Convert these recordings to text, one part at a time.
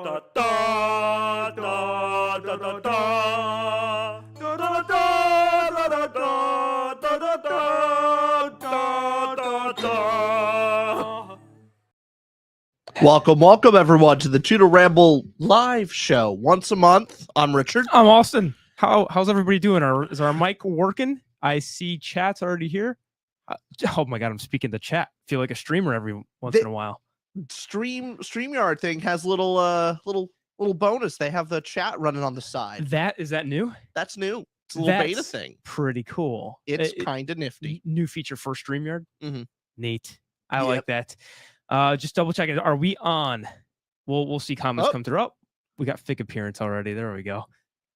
Welcome everyone to the Tutor Ramble live show. Once a month, I'm Richard. I'm Austin. How's everybody doing? Is our mic working? I see chat's already here. Oh my god, I'm speaking to chat. Feel like a streamer every once in a while. StreamYard thing has little bonus. They have the chat running on the side. Is that new? That's new. It's a little beta thing. Pretty cool. It's kind of nifty. New feature for StreamYard. Mm-hmm. Neat. I like that. Just double checking. Are we on? We'll see comments come through. Oh, we got Fig appearance already. There we go.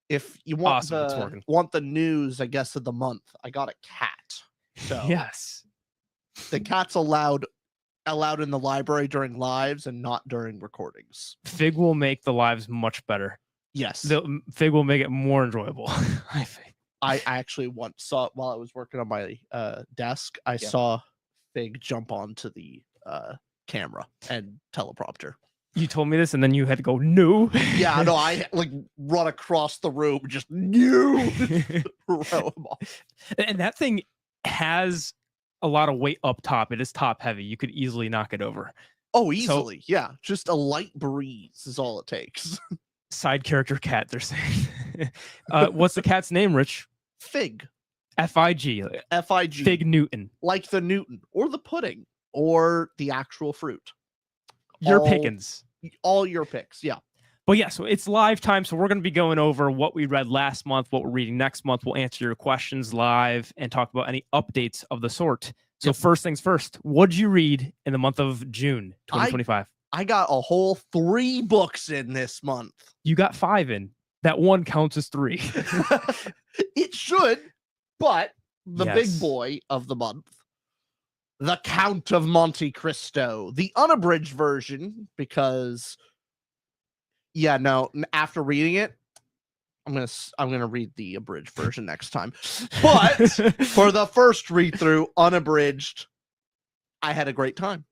If you want awesome, the news, I guess, of the month, I got a cat. So yes, the cat's allowed in the library during lives and not during recordings. Fig will make the lives much better. Yes, Fig will make it more enjoyable. I think. I actually once saw, while I was working on my desk, I saw Fig jump onto the camera and teleprompter. You told me this, and then you had to go, no. Yeah, no, I like run across the room, just no. Throw him off. And that thing has a lot of weight up top. It is top heavy. You could easily knock it over. Oh, easily. Yeah, just a light breeze is all it takes. Side character cat, they're saying. What's the cat's name, Rich? Fig. F-I-G. F-I-G. Fig Newton. Like the Newton, or the pudding, or the actual fruit. Your pickings. All your picks, yeah. But yeah, so it's live time, so we're going to be going over what we read last month, what we're reading next month. We'll answer your questions live and talk about any updates of the sort. So first things first, what did you read in the month of June 2025? I got a whole 3 books in this month. You got 5 in. That one counts as 3. It should, but the big boy of the month, The Count of Monte Cristo, the unabridged version, because after reading it, I'm gonna read the abridged version next time. But for the first read through, unabridged, I had a great time.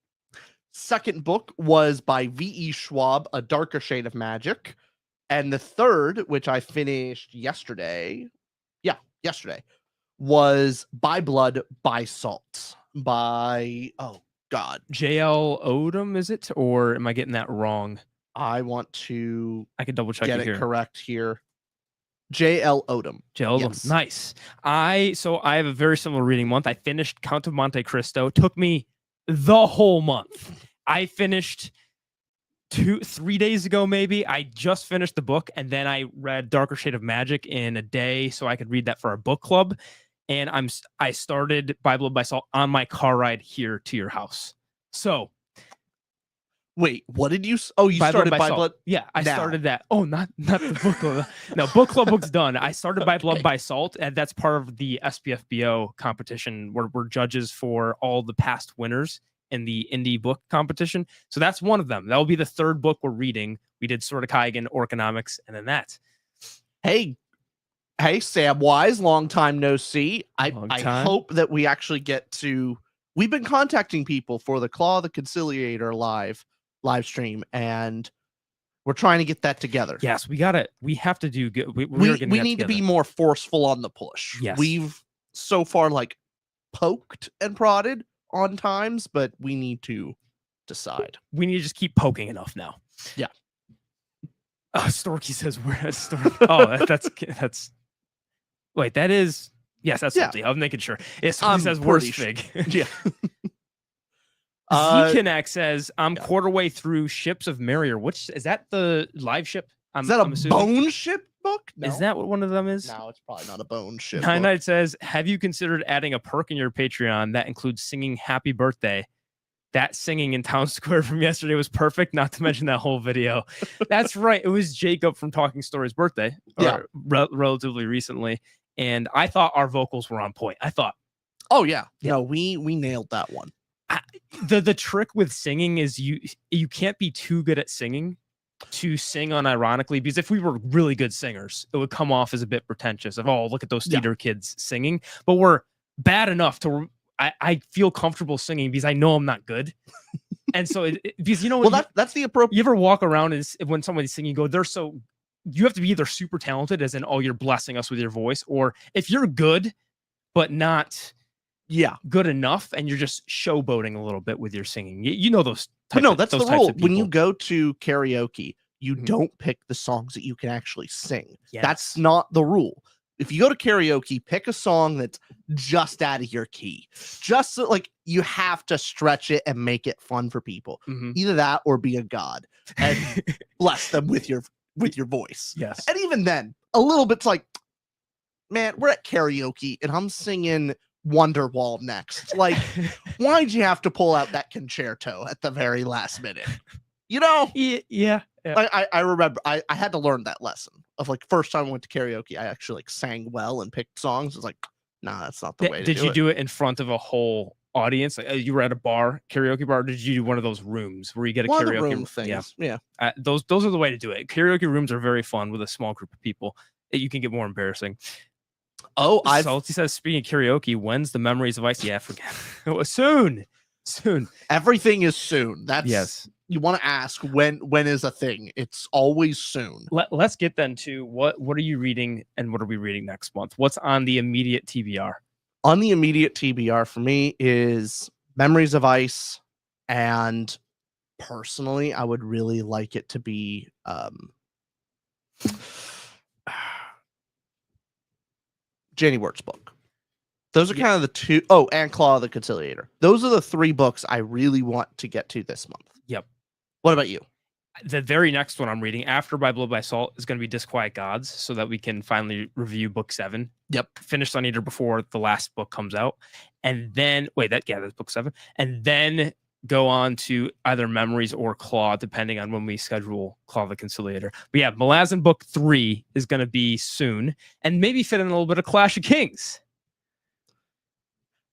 Second book was by V.E. Schwab, A Darker Shade of Magic, and the third, which I finished yesterday, was By Blood, By Salt. By J.L. Odom, is it, or am I getting that wrong? I could double check it correct here. J.L. Odom. J.L. Odom. Nice. I have a very similar reading month. I finished Count of Monte Cristo. Took me the whole month. I finished 3 days ago, maybe. I just finished the book, and then I read Darker Shade of Magic in a day so I could read that for our book club. And I started By Blood, By Salt on my car ride here to your house. So, wait, what did you? Oh, you started By Blood? Yeah, I started that. Oh, not the book club. No, book club book's done. I started By Blood, By Salt, and that's part of the SPFBO competition where we're judges for all the past winners in the indie book competition. So that's one of them. That will be the third book we're reading. We did Sword of Kaigen, Orconomics, and then that. Hey, Sam Wise, long time no see. I hope that we actually get to. We've been contacting people for the Claw the Conciliator live stream, and we're trying to get that together. Yes, we have to do good. We need to be more forceful on the push. Yes. We've so far poked and prodded on times, but we need to decide. We need to just keep poking enough now. Yeah. Storky says we're at Storky. Oh, that's. Wait, that is. Yes, that's empty. I'm making sure. It says worst Fig. Yeah. Zcanak says, I'm quarter way through Ships of Merrier. Which is that the live ship? Is that a bone ship book? No. Is that what one of them is? No, it's probably not a bone ship. Nine Night says, have you considered adding a perk in your Patreon that includes singing Happy Birthday? That singing in Town Square from yesterday was perfect, not to mention that whole video. That's right. It was Jacob from Talking Stories' birthday, relatively recently. And I thought our vocals were on point. I thought, oh yeah, no, we nailed that one. The trick with singing is you can't be too good at singing to sing unironically, because if we were really good singers, it would come off as a bit pretentious of, oh, look at those theater kids singing. But we're bad enough to I feel comfortable singing because I know I'm not good. And so, because Well, that's the appropriate. you ever walk around and when somebody's singing, you go, they're so, you have to be either super talented, as in, oh, you're blessing us with your voice, or if you're good, but not good enough, and you're just showboating a little bit with your singing. You know those But no, that's those the types rule. of people. When you go to karaoke, you Mhm. don't pick the songs that you can actually sing. That's Yes. not the rule. If you go to karaoke, pick a song that's just out of your key. Just so, like, you have to stretch it and make it fun for people. Mhm. Either that or be a god and bless them with your voice. Yes. And even then, a little bit's like, man, we're at karaoke and I'm singing Wonderwall next. Like, why'd you have to pull out that concerto at the very last minute? You know? Yeah. I remember I had to learn that lesson of, like, first time I went to karaoke, I actually, like, sang well and picked songs. It's like, nah, that's not the way to Did do you it. do it in front of a whole audience? Like, you were at a karaoke bar, or did you do one of those rooms where you get a One karaoke of the room things. Yeah. Those are the way to do it. Karaoke rooms are very fun with a small group of people. You can get more embarrassing. Oh, Salty says, speaking of karaoke, when's the Memories of Ice? Yeah, forget. Soon. Everything is soon. That's Yes. You want to ask when is a thing. It's always soon. Let's get then to what are you reading and what are we reading next month? What's on the immediate TBR? On the immediate TBR for me is Memories of Ice, and personally, I would really like it to be Janie Wirt's book. Those are kind of the two. Oh, and Claw of the Conciliator. Those are the three books I really want to get to this month. Yep. What about you? The very next one I'm reading after By Blood by Salt is going to be Disquiet Gods, so that we can finally review book 7. Yep. Finish Sun Eater before the last book comes out. And then that's book 7. And then go on to either Memories or Claw, depending on when we schedule Claw of the Conciliator. But yeah, Malazan book 3 is going to be soon, and maybe fit in a little bit of Clash of Kings.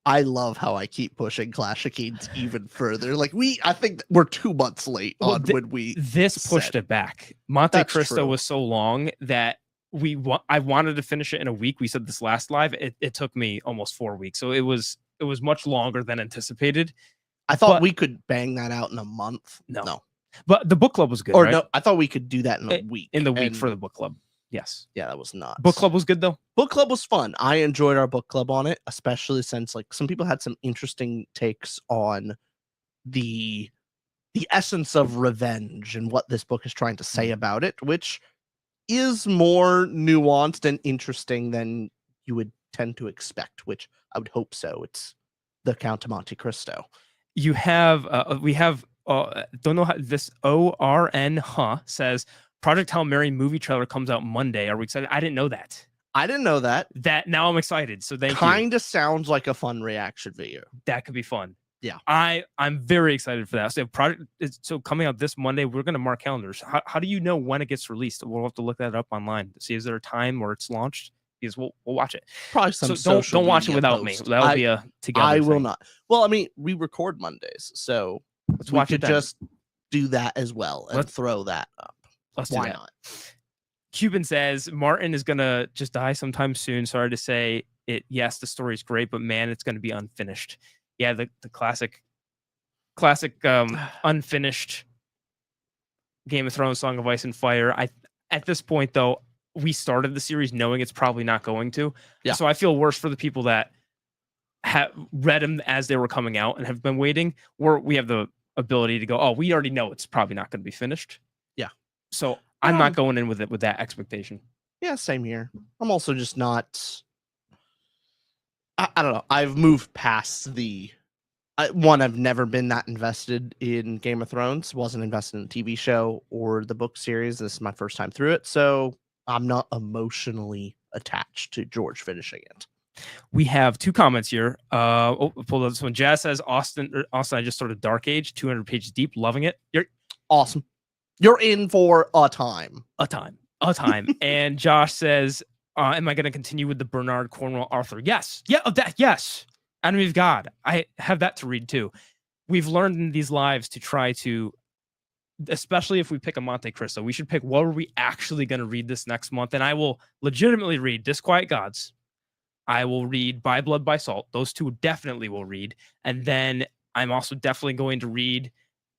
I love how I keep pushing Clash of Kings even further. Like, I think we're 2 months late on when we. This pushed it back. Monte Cristo true. was so long that I wanted to finish it in a week. We said this last live. It took me almost 4 weeks, so it was much longer than anticipated. I thought we could bang that out in a month. No. But the book club was good. Or right? no, I thought we could do that in a week. In the week for the book club. Yes. Yeah, that was nuts. Book club was good though. Book club was fun. I enjoyed our book club on it, especially since, like, some people had some interesting takes on the essence of revenge and what this book is trying to say about it, which is more nuanced and interesting than you would tend to expect, which I would hope so. It's the Count of Monte Cristo. You have don't know how this ORN says Project Hail Mary movie trailer comes out Monday. Are we excited? I didn't know that. I didn't know that. Now I'm excited. So thank you. Kind of sounds like a fun reaction video. That could be fun. Yeah. I'm very excited for that. So coming out this Monday, we're going to mark calendars. How do you know when it gets released? We'll have to look that up online to see, is there a time where it's launched? Because we'll watch it. Probably some. So don't watch it without me. That'll be a together. I will thing. not. Well, I mean, we record Mondays, so let's watch it. Just do that as well and throw that up. Why not? Cuban says Martin is gonna just die sometime soon. Sorry to say it. Yes, the story's great, but man, it's gonna be unfinished. Yeah, the classic unfinished Game of Thrones Song of Ice and Fire. At this point though, we started the series knowing it's probably not going to. Yeah. So I feel worse for the people that have read them as they were coming out and have been waiting. We have the ability to go, oh, we already know it's probably not going to be finished. Yeah. So I'm not going in with that expectation. Yeah, same here. I'm also just not. I don't know. I've moved past I've never been that invested in Game of Thrones. Wasn't invested in the TV show or the book series. This is my first time through it, so I'm not emotionally attached to George finishing it. We have 2 comments here. Pull up this one. Jazz says, Austin, I just started Dark Age, 200 pages deep, loving it. You're awesome. You're in for a time. And Josh says, am I going to continue with the Bernard Cornwell Arthur? Yes. Yeah, yes. Enemy of God. I have that to read too. We've learned in these lives to try to, especially if we pick a Monte Cristo, we should pick what are we actually going to read this next month. And I will legitimately read Disquiet Gods. I will read By Blood by Salt. Those 2 definitely will read. And then I'm also definitely going to read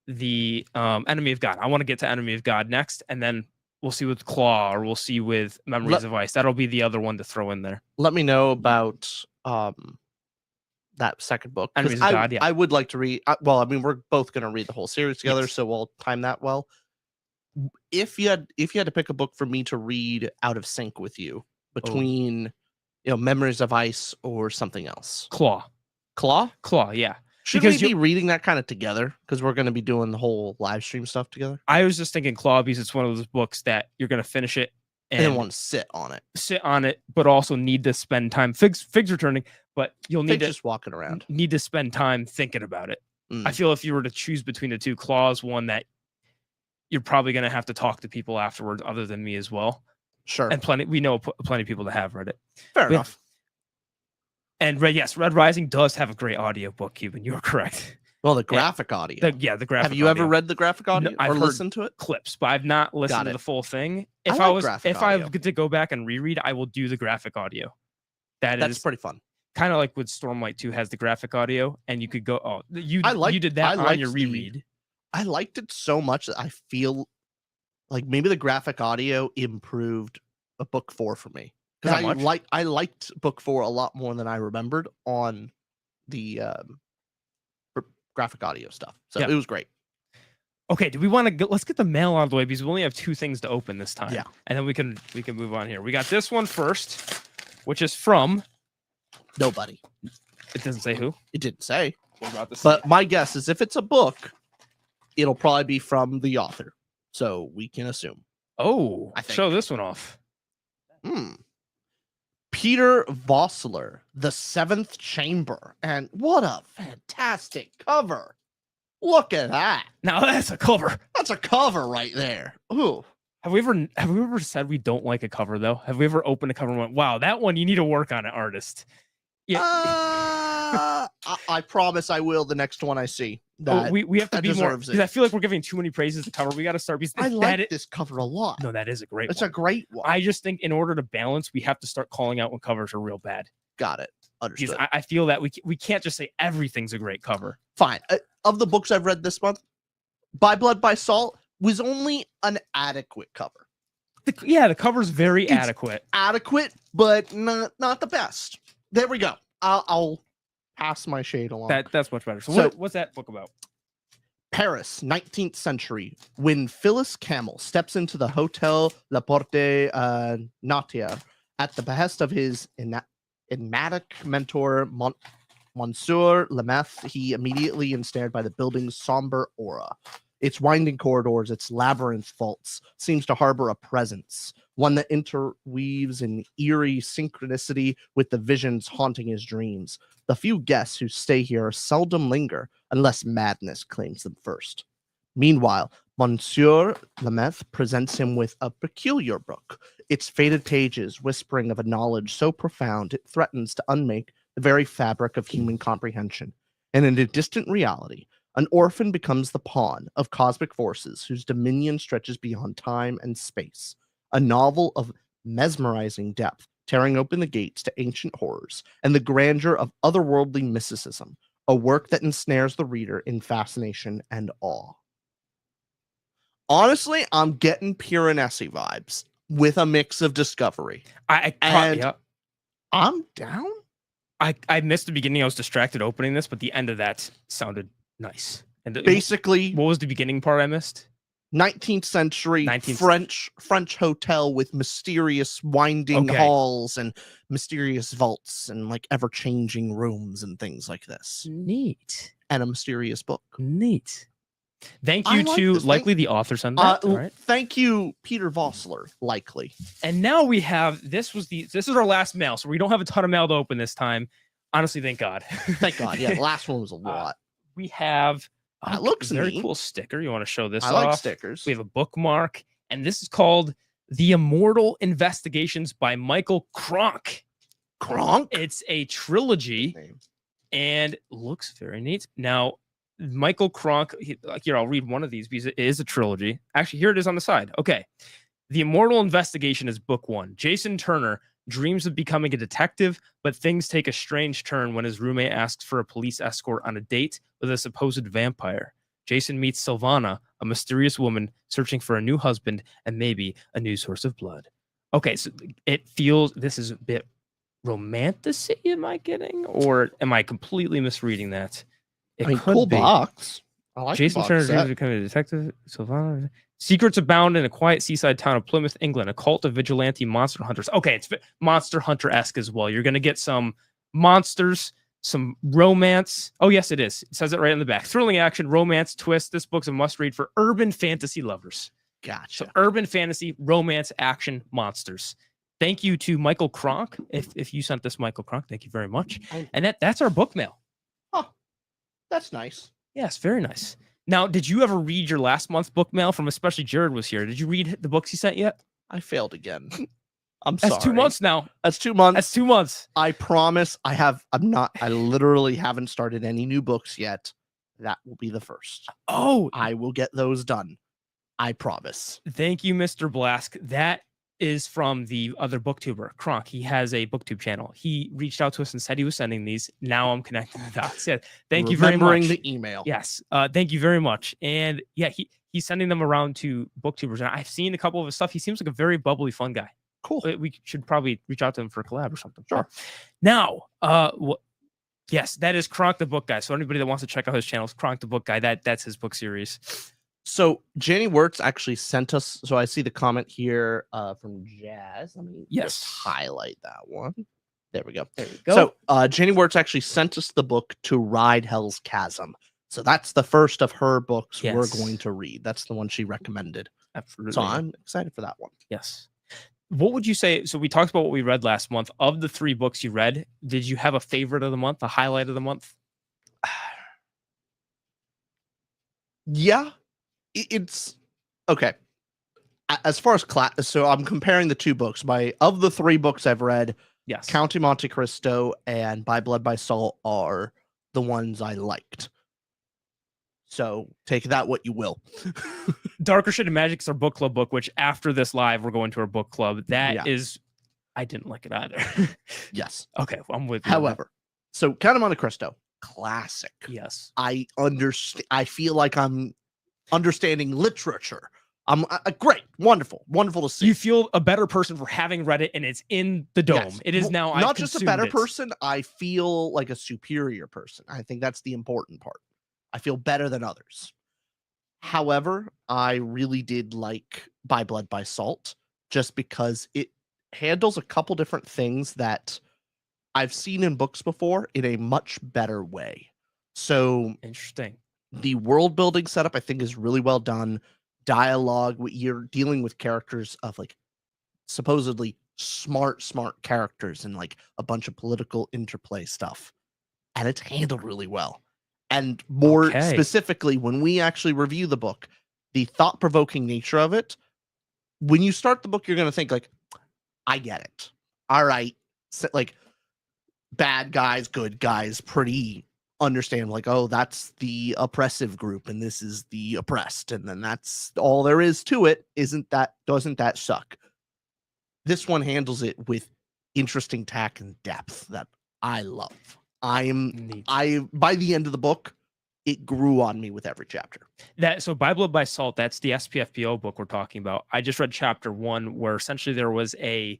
the Enemy of God. I want to get to Enemy of God next, and then we'll see with Claw, or we'll see with Memories of Ice. That'll be the other one to throw in there. Let me know about that second book. Enemies of God, yeah. I would like to read. Well, I mean, we're both going to read the whole series together, Yes. so we'll time that well. If you had to pick a book for me to read out of sync with you between, Memories of Ice or something else, Claw, yeah. Should we be reading that kind of together? Because we're going to be doing the whole live stream stuff together. I was just thinking Claw, because it's one of those books that you're going to finish it and then want to sit on it, but also need to spend time. Fig's returning, but you'll need Fig's to just walking around. Need to spend time thinking about it. I feel if you were to choose between the two, Claw's one that you're probably going to have to talk to people afterwards, other than me as well. Sure. And we know plenty of people that have read it. Fair enough. And Red Rising does have a great audiobook, Cuban. You're correct. Well, the graphic audio. The graphic audio. Have you ever read the graphic audio or listened to it? Clips, but I've not listened to the full thing. If I get to go back and reread, I will do the graphic audio. That's pretty fun. Kind of like with Stormlight 2 has the graphic audio, and you could go, you did that on your reread. I liked it so much that I feel like maybe the graphic audio improved a book 4 for me. Because I liked book 4 a lot more than I remembered on the graphic audio stuff. So it was great. Okay, do we want to go? Let's get the mail out of the way, because we only have 2 things to open this time. Yeah. And then we can move on here. We got this one first, which is from nobody. It doesn't say who. It didn't say. What about this? But my guess is if it's a book, it'll probably be from the author. So we can assume. Oh, show this one off. Peter Vossler, The Seventh Chamber. And what a fantastic cover. Look at that. Now that's a cover. That's a cover right there. Ooh. Have we ever said we don't like a cover, though? Have we ever opened a cover and went, wow, that one, you need to work on it, artist? Yeah. I promise I will the next one I see. We have to be more, because I feel like we're giving too many praises to cover. We got to start. I like this cover a lot. No, that is a great one. It's a great one. I just think in order to balance, we have to start calling out when covers are real bad. Got it. Understood. Because I feel that we can't just say everything's a great cover. Fine. Of the books I've read this month, By Blood, by Salt was only an adequate cover. The cover's very adequate. Adequate, but not the best. There we go. I'll pass my shade along. That's much better. So what's that book about? Paris, 19th century. When Phyllis Camel steps into the Hotel La Porte Nautier at the behest of his enigmatic mentor, Monsieur Lemeth, he immediately ensnared by the building's somber aura. Its winding corridors, its labyrinth vaults, seems to harbor a presence, one that interweaves in eerie synchronicity with the visions haunting his dreams. The few guests who stay here seldom linger unless madness claims them first. Meanwhile, Monsieur Lemeth presents him with a peculiar book, its faded pages whispering of a knowledge so profound it threatens to unmake the very fabric of human comprehension. And in a distant reality, an orphan becomes the pawn of cosmic forces whose dominion stretches beyond time and space. A novel of mesmerizing depth, tearing open the gates to ancient horrors and the grandeur of otherworldly mysticism. A work that ensnares the reader in fascination and awe. Honestly, I'm getting Piranesi vibes with a mix of discovery. I'm down. I missed the beginning. I was distracted opening this, but the end of that sounded nice. And basically, what was the beginning part I missed? 19th century French hotel with mysterious winding halls and mysterious vaults and like ever-changing rooms and things like this. Neat. And a mysterious book. Neat. Thank you to likely the author sent that. Right? Thank you, Peter Vossler, likely. And now we have this is our last mail, so we don't have a ton of mail to open this time. Honestly, thank God. Thank God. Yeah, the last one was a lot. We have that looks a very neat. Cool sticker. You want to show this I off? like stickers. We have a bookmark, and this is called The Immortal Investigations by Michael Cronk. Cronk? It's a trilogy and looks very neat. Now, Michael Cronk, here, I'll read one of these because it is a trilogy. Actually, here it is on the side. Okay. The Immortal Investigation is book 1. Jason Turner dreams of becoming a detective, but things take a strange turn when his roommate asks for a police escort on a date with a supposed vampire. Jason meets Sylvana, a mysterious woman searching for a new husband and maybe a new source of blood. Okay, so it feels this is a bit romantic-y, am I getting? Or am I completely misreading that? It I mean, could cool be. box. I like Jason the box Turner's dreams set. of becoming a detective. Sylvana. Secrets abound in a quiet seaside town of Plymouth, England. A cult of vigilante monster hunters. Okay, it's Monster Hunter-esque as well. You're going to get some monsters, some romance. Oh, yes, it is. It says it right in the back. Thrilling action, romance, twist. This book's a must-read for urban fantasy lovers. Gotcha. So urban fantasy, romance, action, monsters. Thank you to Michael Kronk. If you sent this, Michael Kronk, thank you very much. And that's our book mail. Oh, that's nice. Yes, very nice. Now, did you ever read your last month's book mail from especially Jared was here? Did you read the books he sent yet? I failed again. I'm That's sorry. 2 months now. That's 2 months. That's 2 months. I promise I literally haven't started any new books yet. That will be the first. Oh, I will get those done. I promise. thank you, Mr. Blask. That is from the other booktuber, Kronk. He has a booktube channel. He reached out to us and said he was sending these. Now I'm connecting the dots. Yeah, thank you very much. Remembering the email. Yes, thank you very much. And yeah, he's sending them around to booktubers. And I've seen a couple of his stuff. He seems like a very bubbly, fun guy. Cool. We should probably reach out to him for a collab or something. Sure. Now, yes, that is Kronk the Book Guy. So anybody that wants to check out his channel is Kronk the Book Guy. That's his book series. So Jenny Wirtz actually sent us. So I see the comment here from Jazz. Let me just highlight that one. There we go. There we go. So Jenny Wirtz actually sent us the book To Ride Hell's Chasm. So that's the first of her books we're going to read. That's the one she recommended. Absolutely. So I'm excited for that one. Yes. What would you say? So we talked about what we read last month. Of the 3 books you read, did you have a favorite of the month, a highlight of the month? Yeah. It's okay. As far as class, so I'm comparing the 2 books. Of the 3 books I've read, yes, Count of Monte Cristo and By Blood by Salt are the ones I liked. So take that what you will. Darker Shade of Magic is our book club book, which after this live, we're going to our book club. That is, I didn't like it either. Yes. Okay, well, I'm with you. However, so Count of Monte Cristo, classic. Yes. I understand. I feel like I'm understanding literature. I'm great, wonderful to see. You feel a better person for having read it, and it's in the dome. Yes. It is now. Not just a better person. I feel like a superior person. I think that's the important part. I feel better than others. However, I really did like By Blood by Salt just because it handles a couple different things that I've seen in books before in a much better way. So interesting. The world building setup I think is really well done. Dialogue, you're dealing with characters of like supposedly smart characters and like a bunch of political interplay stuff. And it's handled really well. And more specifically, when we actually review the book, the thought-provoking nature of it, when you start the book, you're going to think like, I get it. All right. So, like bad guys, good guys, pretty understandable. Like, oh, that's the oppressive group and this is the oppressed. And then that's all there is to it. Doesn't that suck? This one handles it with interesting tack and depth that I love. By the end of the book, it grew on me with every chapter. So By Blood by Salt, that's the SPFBO book we're talking about. I just read chapter 1 where essentially there was a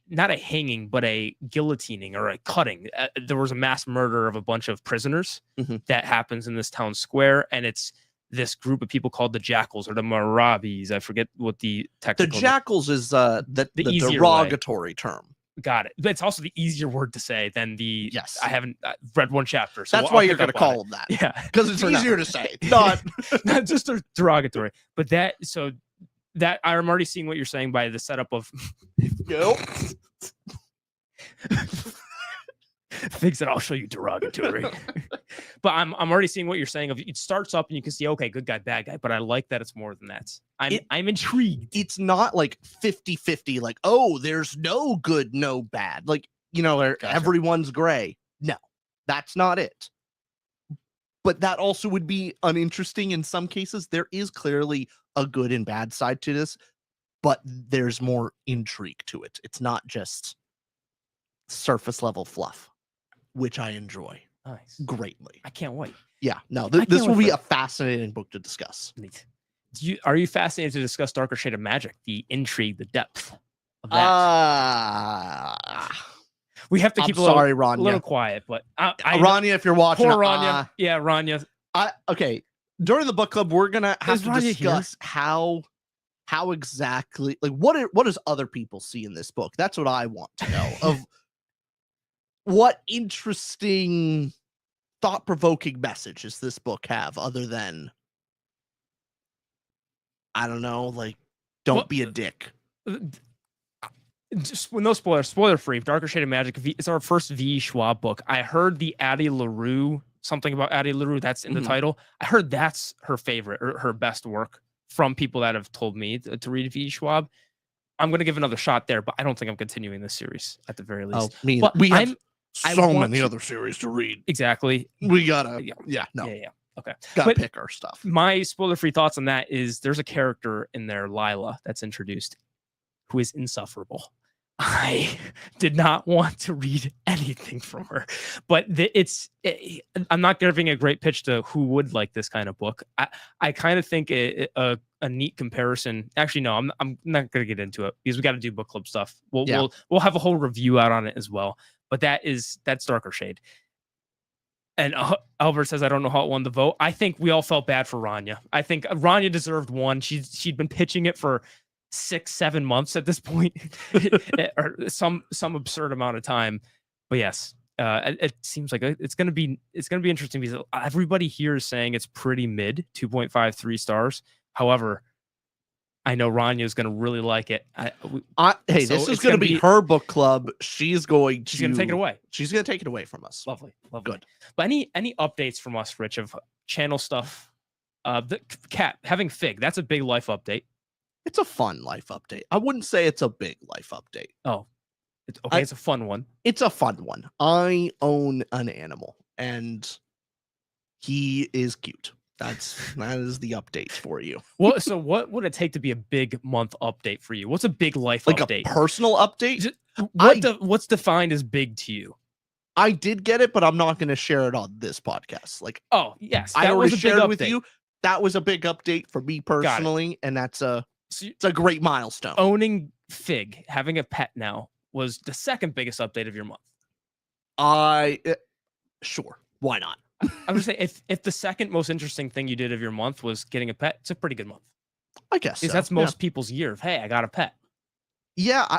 not a hanging, but a guillotining or a cutting. There was a mass murder of a bunch of prisoners that happens in this town square. And it's this group of people called the Jackals or the Marabis. I forget what the technical... The Jackals is the derogatory term. Got it. But it's also the easier word to say than the... Yes. I haven't read one chapter. So that's why you're going to call them that. Yeah. Because it's easier to say. Not just a derogatory. But that I'm already seeing what you're saying by the setup of... Nope. Things that I'll show you derogatory. But I'm already seeing what you're saying of it starts up and you can see, okay, good guy, bad guy. But I like that it's more than that. I'm intrigued. It's not like 50-50, like, oh, there's no good, no bad. Like, everyone's gray. No, that's not it. But that also would be uninteresting in some cases. There is clearly a good and bad side to this, but there's more intrigue to it. It's not just surface level fluff, which I enjoy. Nice. greatly. I can't wait. Yeah, no, I this can't will wait be for a fascinating book to discuss. Neat. Are you fascinated to discuss Darker Shade of Magic, the intrigue, the depth of that? We have to I'm keep a sorry, little Rania. quiet, but I Rania, if you're watching, poor Rania. Yeah, Rania. Okay, during the book club, we're gonna have Is to Rania discuss how exactly, like, what does other people see in this book? That's what I want to know. Of what interesting, thought-provoking messages this book have, other than, I don't know, like, don't Well, be a dick. Just no spoiler free. Darker Shade of Magic. It's our first V. Schwab book. I heard the Addie LaRue, something about Addie LaRue that's in the title. I heard that's her favorite or her best work from people that have told me to read V. Schwab. I'm going to give another shot there, but I don't think I'm continuing this series at the very least. I mean, but we have so many other series to read. Exactly. We gotta, Yeah. Okay. Gotta pick our stuff. My spoiler-free thoughts on that is there's a character in there, Lila, that's introduced, who is insufferable. I did not want to read anything from her, but I'm not giving a great pitch to who would like this kind of book. I kind of think a neat comparison. Actually, no, I'm not going to get into it because we got to do book club stuff. We'll have a whole review out on it as well. But that's Darker Shade. And Albert says, I don't know how it won the vote. I think we all felt bad for Rania. I think Rania deserved one. She'd been pitching it for 6-7 months at this point, or some absurd amount of time. But yes, it seems like it's gonna be interesting because everybody here is saying it's pretty mid, 2.53 stars. However, I know Rania is gonna really like it. This is gonna be her book club. She's gonna take it away. She's gonna take it away from us. Lovely. Good. But any updates from us, Rich, of channel stuff? The cat having Fig, that's a big life update. It's a fun life update. I wouldn't say it's a big life update. Oh, it's a fun one. It's a fun one. I own an animal, and he is cute. That is the update for you. Well, so what would it take to be a big month update for you? What's a big life update? Like a personal update? What's defined as big to you? I did get it, but I'm not going to share it on this podcast. Like, oh yes, I already shared with you. That was a big update for me personally, and it's a great milestone. Owning Fig, having a pet now, was the second biggest update of your month. Sure, why not? I'm gonna say if the second most interesting thing you did of your month was getting a pet, it's a pretty good month. I guess because that's most people's year of, hey, I got a pet. Yeah,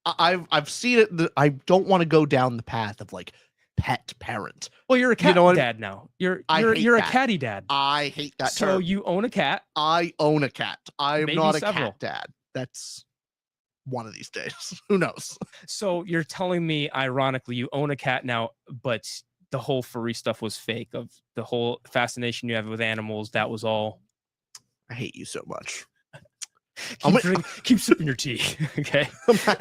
I've seen it. I don't want to go down the path of like pet parent. Well, you're a cat dad now. You're a catty dad. I hate that term. So you own a cat. I own a cat. I'm Maybe not a several. cat dad. That's one of these days. Who knows? So you're telling me, ironically, you own a cat now, but the whole furry stuff was fake. Of the whole fascination you have with animals, that was all. I hate you so much. Keep sipping your tea, okay? Oh,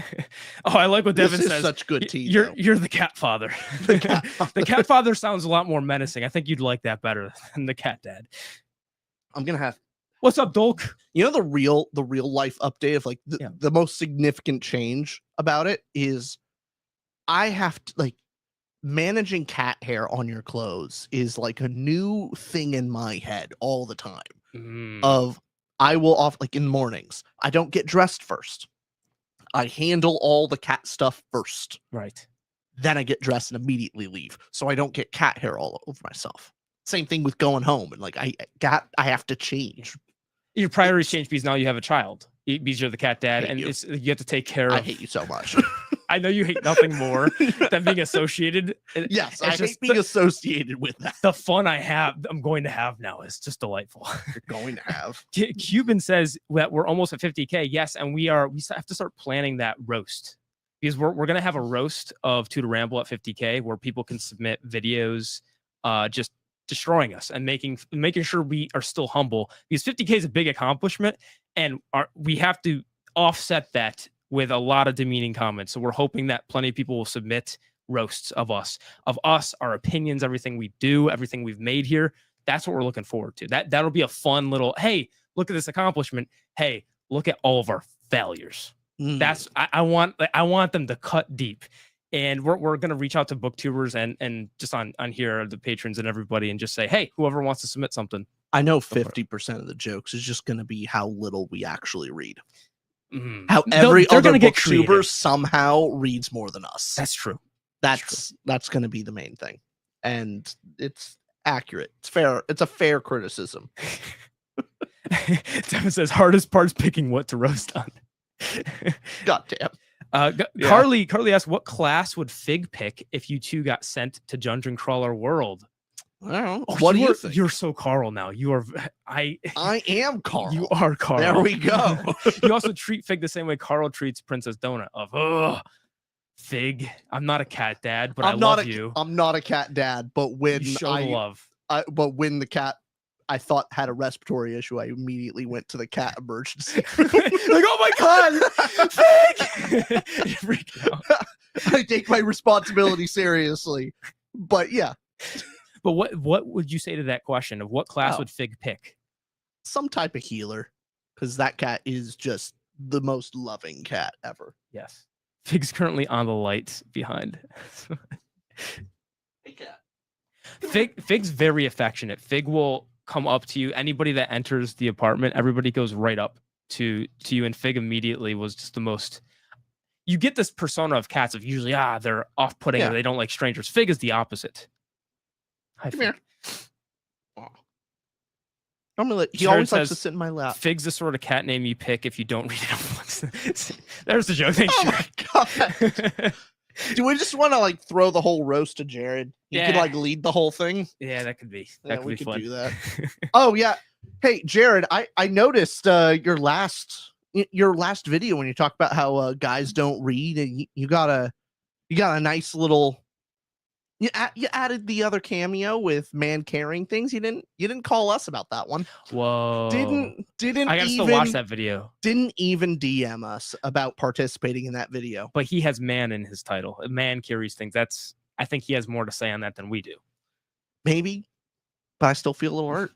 I like what Devin says. Such good tea. You're the cat father. The cat father sounds a lot more menacing. I think you'd like that better than the cat dad. I'm gonna have. What's up, Dolk? You know the real life update of like the most significant change about it is, I have to like managing cat hair on your clothes is like a new thing in my head all the time. Of I will like in mornings, I don't get dressed first. I handle all the cat stuff first. Right. Then I get dressed and immediately leave. So I don't get cat hair all over myself. Same thing with going home. And like I have to change. Your priorities change because now you have a child. Because you're the cat dad, and you have to take care of. I hate you so much. I know you hate nothing more than being associated. Yes, I hate being associated with that. The fun I'm going to have now is just delightful. You're going to have. Cuban says that we're almost at 50K. Yes, and we have to start planning that roast, because we're going to have a roast of Tutor Ramble at 50K where people can submit videos, just destroying us and making sure we are still humble, because 50K is a big accomplishment, and we have to offset that with a lot of demeaning comments. So we're hoping that plenty of people will submit roasts of us, our opinions, everything we do, everything we've made here. That's what we're looking forward to. That'll be a fun little, hey, look at this accomplishment. Hey, look at all of our failures. That's I want them to cut deep. And we're going to reach out to booktubers and just on here, the patrons and everybody, and just say, hey, whoever wants to submit something. I know 50% of the jokes is just going to be how little we actually read. How They're every other gonna get booktuber creative. somehow reads more than us. That's true. That's going to be the main thing. And it's accurate. It's fair. It's a fair criticism. Devin says, hardest part's picking what to roast on. God damn. Yeah. Carly asked, what class would Fig pick if you two got sent to Dungeon Crawler World? I don't know. Oh, What do you think? You're so Carl now. You are. I am Carl. You are Carl. There we go. You also treat Fig the same way Carl treats Princess Donut. Of Fig, I'm not a cat dad, but I love you. I'm not a cat dad, but when you show the love. But when the cat I thought had a respiratory issue, I immediately went to the cat emergency. Like, oh my god, Fig! Freak out. I take my responsibility seriously. But yeah. But what would you say to that question of what class would Fig pick? Some type of healer, because that cat is just the most loving cat ever. Yes. Fig's currently on the lights behind. Hey, cat. Fig's very affectionate. Fig will come up to you. Anybody that enters the apartment, everybody goes right up to you, and Fig immediately was just the most. You get this persona of cats of usually they're off-putting or they don't like strangers. Fig is the opposite. Hi, Come Fig. Here. He always likes to sit in my lap. Fig's the sort of cat name you pick if you don't read it. There's the joke. Thanks, oh my god. Do we just want to like throw the whole roast to Jared? He could like lead the whole thing. Yeah, that could be. That could be fun. Do that. Oh yeah. Hey Jared, I noticed your last video when you talked about how guys don't read, and you got a nice little. You added the other cameo with man carrying things. You didn't call us about that one. Whoa. Didn't I gotta still watch that video. Didn't even DM us about participating in that video. But he has man in his title. Man carries things. I think he has more to say on that than we do. Maybe, but I still feel a little hurt.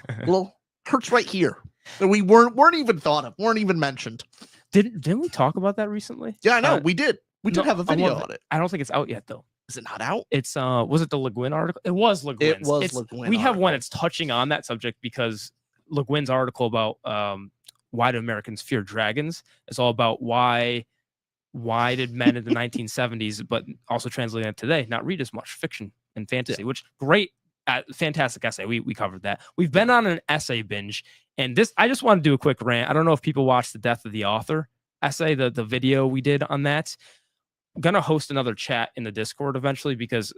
A little hurts right here. We weren't even thought of. Weren't even mentioned. Didn't we talk about that recently? Yeah, I know. We did. We did have a video on it. I don't think it's out yet though. Is it not out? It's was it the Le Guin article? It was Le Guin's. It was Le Guin. We have one that's touching on that subject because Le Guin's article about why do Americans fear dragons? It's all about why did men in the 1970s, but also translating that today, not read as much fiction and fantasy, which great, fantastic essay. We covered that. We've been on an essay binge, and this I just want to do a quick rant. I don't know if people watched the Death of the Author essay, the video we did on that. I'm gonna host another chat in the Discord eventually because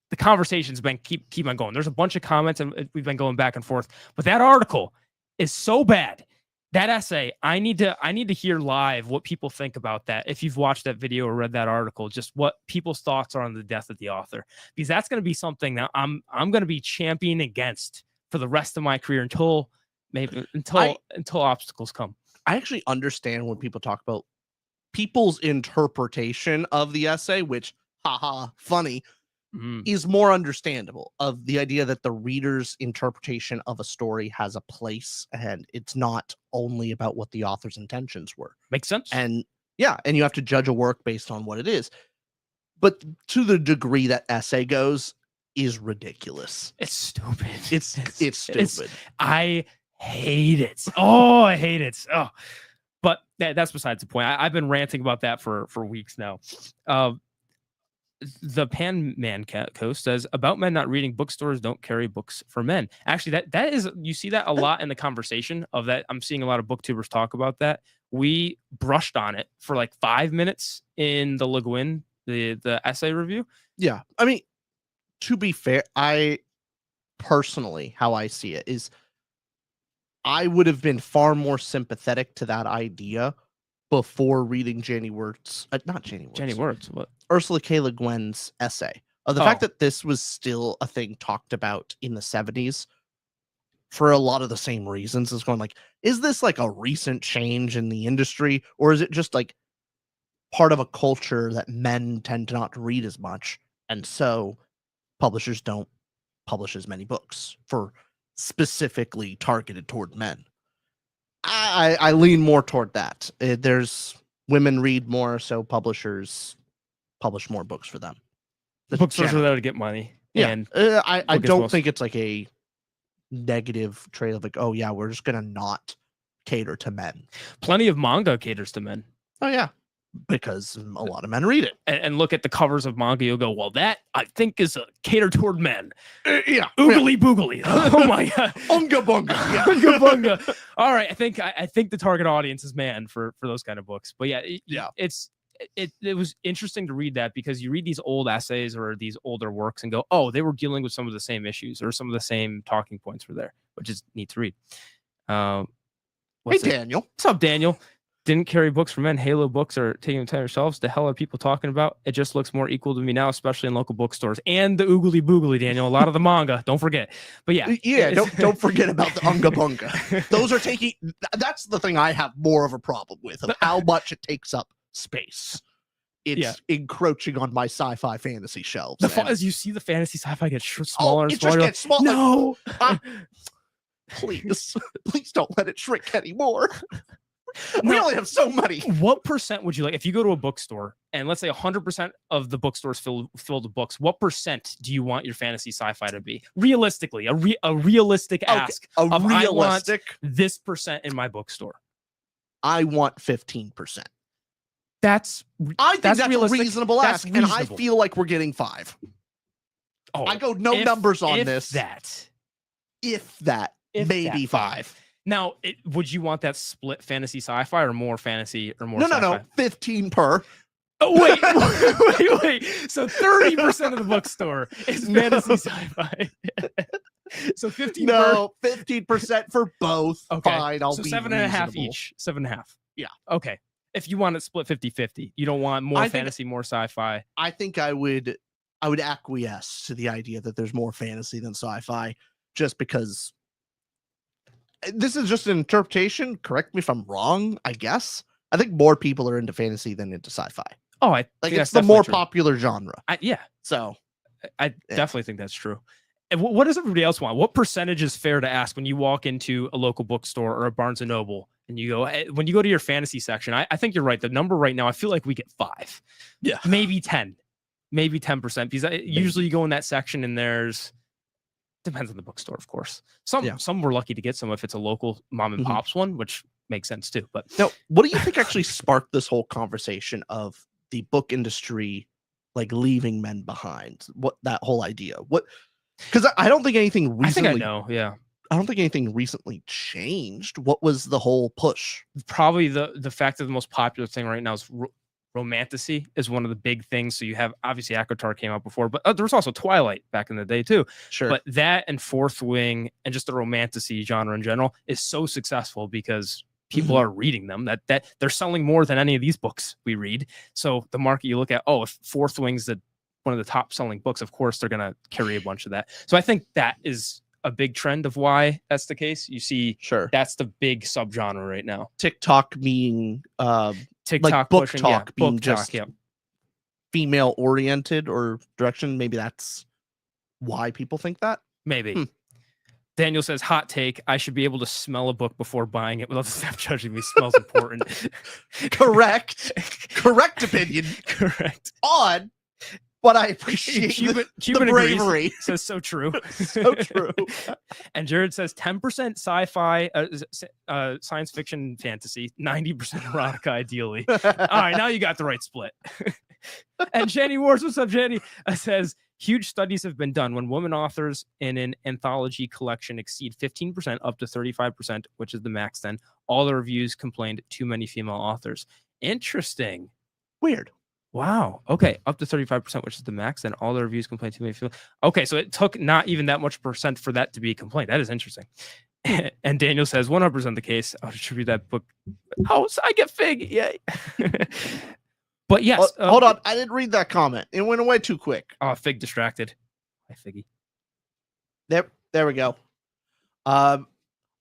the conversation's been keep on going. There's a bunch of comments and we've been going back and forth. But that article is so bad. That essay, I need to hear live what people think about that. If you've watched that video or read that article, just what people's thoughts are on the Death of the Author, because that's going to be something that I'm going to be championing against for the rest of my career until obstacles come. I actually understand when people talk about people's interpretation of the essay, which, haha, funny, is more understandable, of the idea that the reader's interpretation of a story has a place and it's not only about what the author's intentions were. Makes sense. And yeah, and you have to judge a work based on what it is. But to the degree that essay goes is ridiculous. It's stupid. It's stupid. I hate it. Oh, I hate it. Oh. But that's besides the point. I've been ranting about that for weeks now. The Pan Man Coast says about men not reading, bookstores don't carry books for men. Actually, that is, you see that a lot in the conversation of that. I'm seeing a lot of booktubers talk about that. We brushed on it for like 5 minutes in the Le Guin, the essay review. Yeah. I mean, to be fair, I personally, how I see it is, I would have been far more sympathetic to that idea before reading Jenny Wirtz, what? Ursula K. Le Guin's essay. The fact that this was still a thing talked about in the 70s for a lot of the same reasons is going like, is this like a recent change in the industry, or is it just like part of a culture that men tend to not read as much, and so publishers don't publish as many books for specifically targeted toward men? I lean more toward that. There's women read more, so publishers publish more books for them. Bookstores are there to get money. Yeah, And I book as don't well. think it's like a negative trade of like, oh yeah, we're just gonna not cater to men. plenty of manga caters to men. Oh yeah, because a lot of men read it. And look at the covers of manga, you'll go, well, that I think is a cater toward men. Yeah, Oogly boogly. Oh my god. unga bunga. Yeah. Bunga bunga. All right, I think the target audience is man for those kind of books. But yeah, it was interesting to read that, because you read these old essays or these older works and go, oh, they were dealing with some of the same issues, or some of the same talking points were there, which is neat to read. Hey Daniel, what's up, Daniel? Didn't carry books for men. Halo books are taking entire shelves. The hell are people talking about? It just looks more equal to me now, especially in local bookstores. And the oogly boogly, Daniel. A lot of the manga. Don't forget. But yeah. Don't forget about the unga bunga. Those are taking. That's the thing I have more of a problem with, of how much it takes up space. It's encroaching on my sci-fi fantasy shelves. As you see the fantasy sci-fi get smaller and it smaller. just gets smaller. No. Please don't let it shrink anymore. We only have so many. What percent would you like if you go to a bookstore and let's say 100% of the bookstores filled with books? What percent do you want your fantasy sci-fi to be? Realistically, a realistic ask. I want this percent in my bookstore. I want 15%. I think that's a realistic. reasonable That's ask, and I reasonable. feel like we're getting 5. Oh, I go no numbers on this. If Maybe that. 5. Now, would you want that split fantasy sci-fi or more fantasy or more? No. 15 per. Oh wait. So 30% of the bookstore is fantasy sci-fi. So 15. No, 15% for both. Okay. Fine, I'll so be 7.5 reasonable. each. 7.5. Yeah. Okay. If you want it split 50-50, you don't want more fantasy, more sci-fi. I think I would acquiesce to the idea that there's more fantasy than sci-fi, just because. This is just an interpretation. Correct me if I'm wrong. I guess I think more people are into fantasy than into sci-fi. Oh, I like think it's the more popular genre. Yeah. So I definitely think that's true. And what does everybody else want? What percentage is fair to ask when you walk into a local bookstore or a Barnes and Noble and you go, when you go to your fantasy section? I think you're right. The number right now, I feel like we get 5. Yeah. Maybe 10. Maybe 10%. Because usually you go in that section and there's. Depends on the bookstore, of course. Some we're lucky to get some if it's a local mom and pop's one, which makes sense too. But now, what do you think actually sparked this whole conversation of the book industry like leaving men behind? What that whole idea? What? Because I don't think anything recently. I think I know. Yeah. I don't think anything recently changed. What was the whole push? Probably the fact that the most popular thing right now is romantasy is one of the big things. So you have obviously ACOTAR came out before, but there was also Twilight back in the day too. Sure. But that and Fourth Wing and just the romantasy genre in general is so successful because people are reading them that they're selling more than any of these books we read. So the market you look at, if Fourth Wing's one of the top selling books, of course they're going to carry a bunch of that. So I think that is a big trend of why that's the case. You see, that's the big subgenre right now. TikTok being TikTok like book pushing, talk being book just talk, female oriented or direction. Maybe that's why people think that. Maybe. Daniel says, hot take, I should be able to smell a book before buying it without the staff judging me. Smells important. Correct opinion. Correct. Odd, but I appreciate Cuban the bravery. Agrees. Says so true. So true. And Jared says 10% sci-fi, science fiction, fantasy, 90% erotica, ideally. All right, now you got the right split. And Jenny Wars, what's up, Jenny? Says huge studies have been done when women authors in an anthology collection exceed 15% up to 35%, which is the max. Then all the reviews complained too many female authors. Interesting. Weird. Wow. Okay. Up to 35%, which is the max. Then all the reviews complained too many female. Okay. So it took not even that much percent for that to be a complaint. That is interesting. And Daniel says 100% the case. I'll distribute that book. Oh, so I get Fig. Yay. But yes. Hold on. I didn't read that comment. It went away too quick. Oh, Fig distracted. Hi, Figgy. There we go.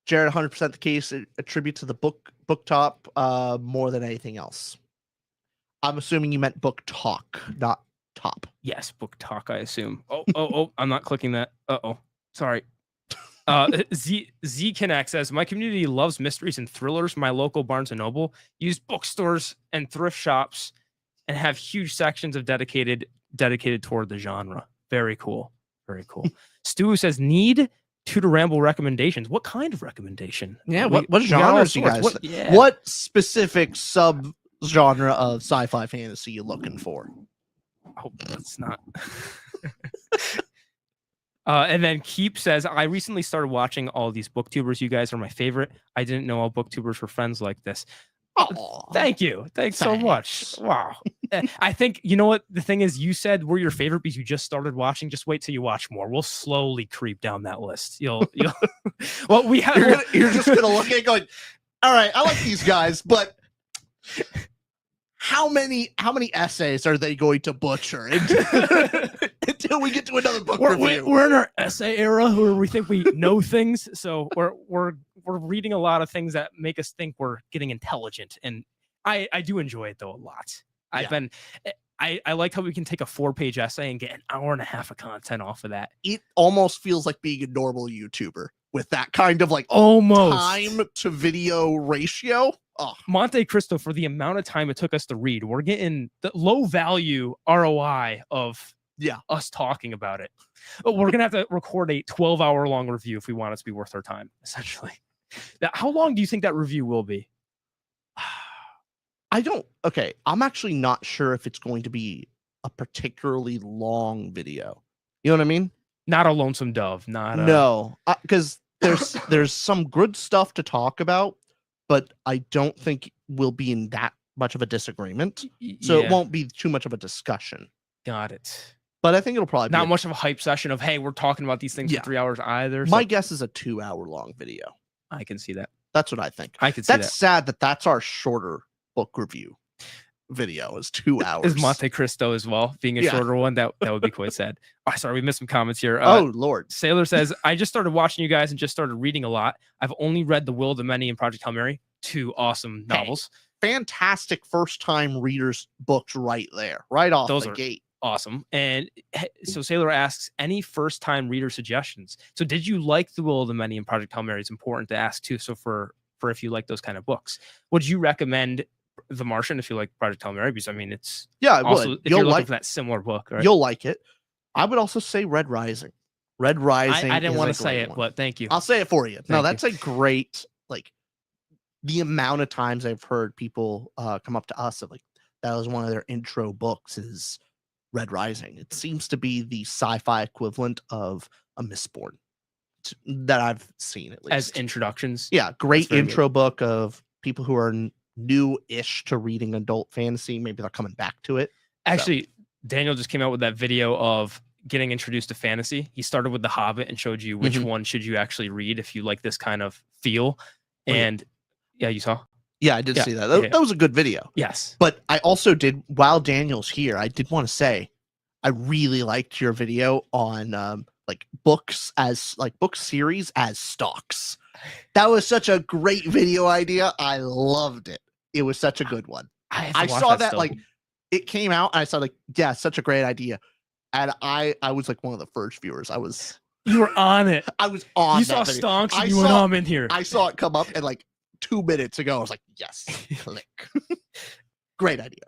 Jared, 100% the case. Attribute to the book top more than anything else. I'm assuming you meant book talk, not top. Yes, book talk, I assume. Oh, I'm not clicking that. Sorry. Z Connect says, my community loves mysteries and thrillers. My local Barnes & Noble use bookstores and thrift shops and have huge sections of dedicated toward the genre. Very cool. Very cool. Stu says, need to Ramble recommendations. What kind of recommendation? Yeah, We what got all genres you sorts. guys? What specific sub genre of sci-fi fantasy you looking for? Oh, that's not. And then Keep says, I recently started watching all these booktubers. You guys are my favorite. I didn't know all booktubers were friends like this. Aw, Thank you. Thanks so much. Wow. I think, you know what? The thing is, you said we're your favorite because you just started watching. Just wait till you watch more. We'll slowly creep down that list. You'll well, we have. You're just gonna look at it going, all right, I like these guys, but how many essays are they going to butcher until we get to another book review? We're in our essay era where we think we know things, so we're reading a lot of things that make us think we're getting intelligent, and I do enjoy it though a lot. I like how we can take a 4-page essay and get an hour and a half of content off of that. It almost feels like being a normal YouTuber with that kind of like almost time to video ratio. Oh. Monte Cristo, for the amount of time it took us to read, we're getting the low value ROI of us talking about it. But we're gonna have to record a 12-hour long review if we want it to be worth our time, essentially. Now, how long do you think that review will be? I'm actually not sure if it's going to be a particularly long video. You know what I mean? Not a Lonesome Dove, not a... No, because there's some good stuff to talk about, but I don't think we'll be in that much of a disagreement. So it won't be too much of a discussion. Got it. But I think it'll probably not much of a hype session of, hey, we're talking about these things for 3 hours either. My guess is a 2-hour long video. I can see that. That's what I think. I can see that. That's sad that that's our shorter book review video is 2 hours. Is Monte Cristo as well being a shorter one? That would be quite sad. Oh, sorry, we missed some comments here. Oh Lord. Sailor says, I just started watching you guys and just started reading a lot. I've only read The Will of the Many and Project Hail Mary, 2 awesome novels. Fantastic first time readers books right there, right off the gate. Awesome. And so Sailor asks, any first time reader suggestions? So did you like The Will of the Many and Project Hail Mary? It's important to ask too. So for if you like those kind of books, would you recommend The Martian if you like Project Hail Mary? Because I mean, it's I also, would. If you're looking for that similar book, right? You'll like it. I would also say Red Rising. Red Rising. I didn't want to say it, but thank you. I'll say it for you. No, that's a great, like, the amount of times I've heard people come up to us and like that was one of their intro books is Red Rising. It seems to be the sci-fi equivalent of a Mistborn that I've seen, at least as introductions. Yeah, great intro book of people who are new-ish to reading adult fantasy. Maybe they're coming back to it. Actually, Daniel just came out with that video of getting introduced to fantasy. He started with The Hobbit and showed you which one should you actually read if you like this kind of feel. And yeah, you saw? Yeah, I did see that. That was a good video. Yes. But I also did, while Daniel's here, I did want to say, I really liked your video on like books as like book series as stocks. That was such a great video idea. I loved it. It was such a good one. I saw that like it came out and I saw like, yeah, such a great idea. And I was like one of the first viewers. You were on it. I was on. You saw stonks and you went, I'm in here. I saw it come up and like 2 minutes ago, I was like, yes, click. Great idea.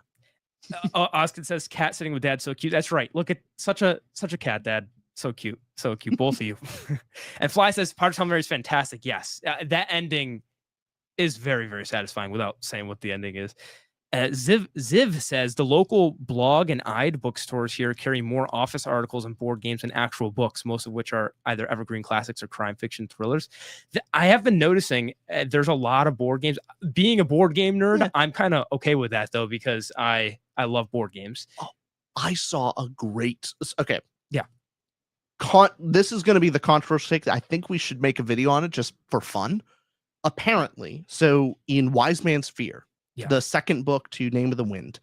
Austin says, cat sitting with dad, so cute. That's right. Look at such a cat, dad. So cute. So cute. Both of you. And Fly says, Project Hail Mary is fantastic. Yes. That ending is very, very satisfying without saying what the ending is. Ziv says, the local blog and Ide bookstores here carry more office articles and board games than actual books, most of which are either evergreen classics or crime fiction thrillers. I have been noticing there's a lot of board games. Being a board game nerd, I'm kind of okay with that, though, because I love board games. Oh, I saw a great... Okay. Yeah. This is going to be the controversial take. I think we should make a video on it just for fun. Apparently, so in Wise Man's Fear, the second book to Name of the Wind,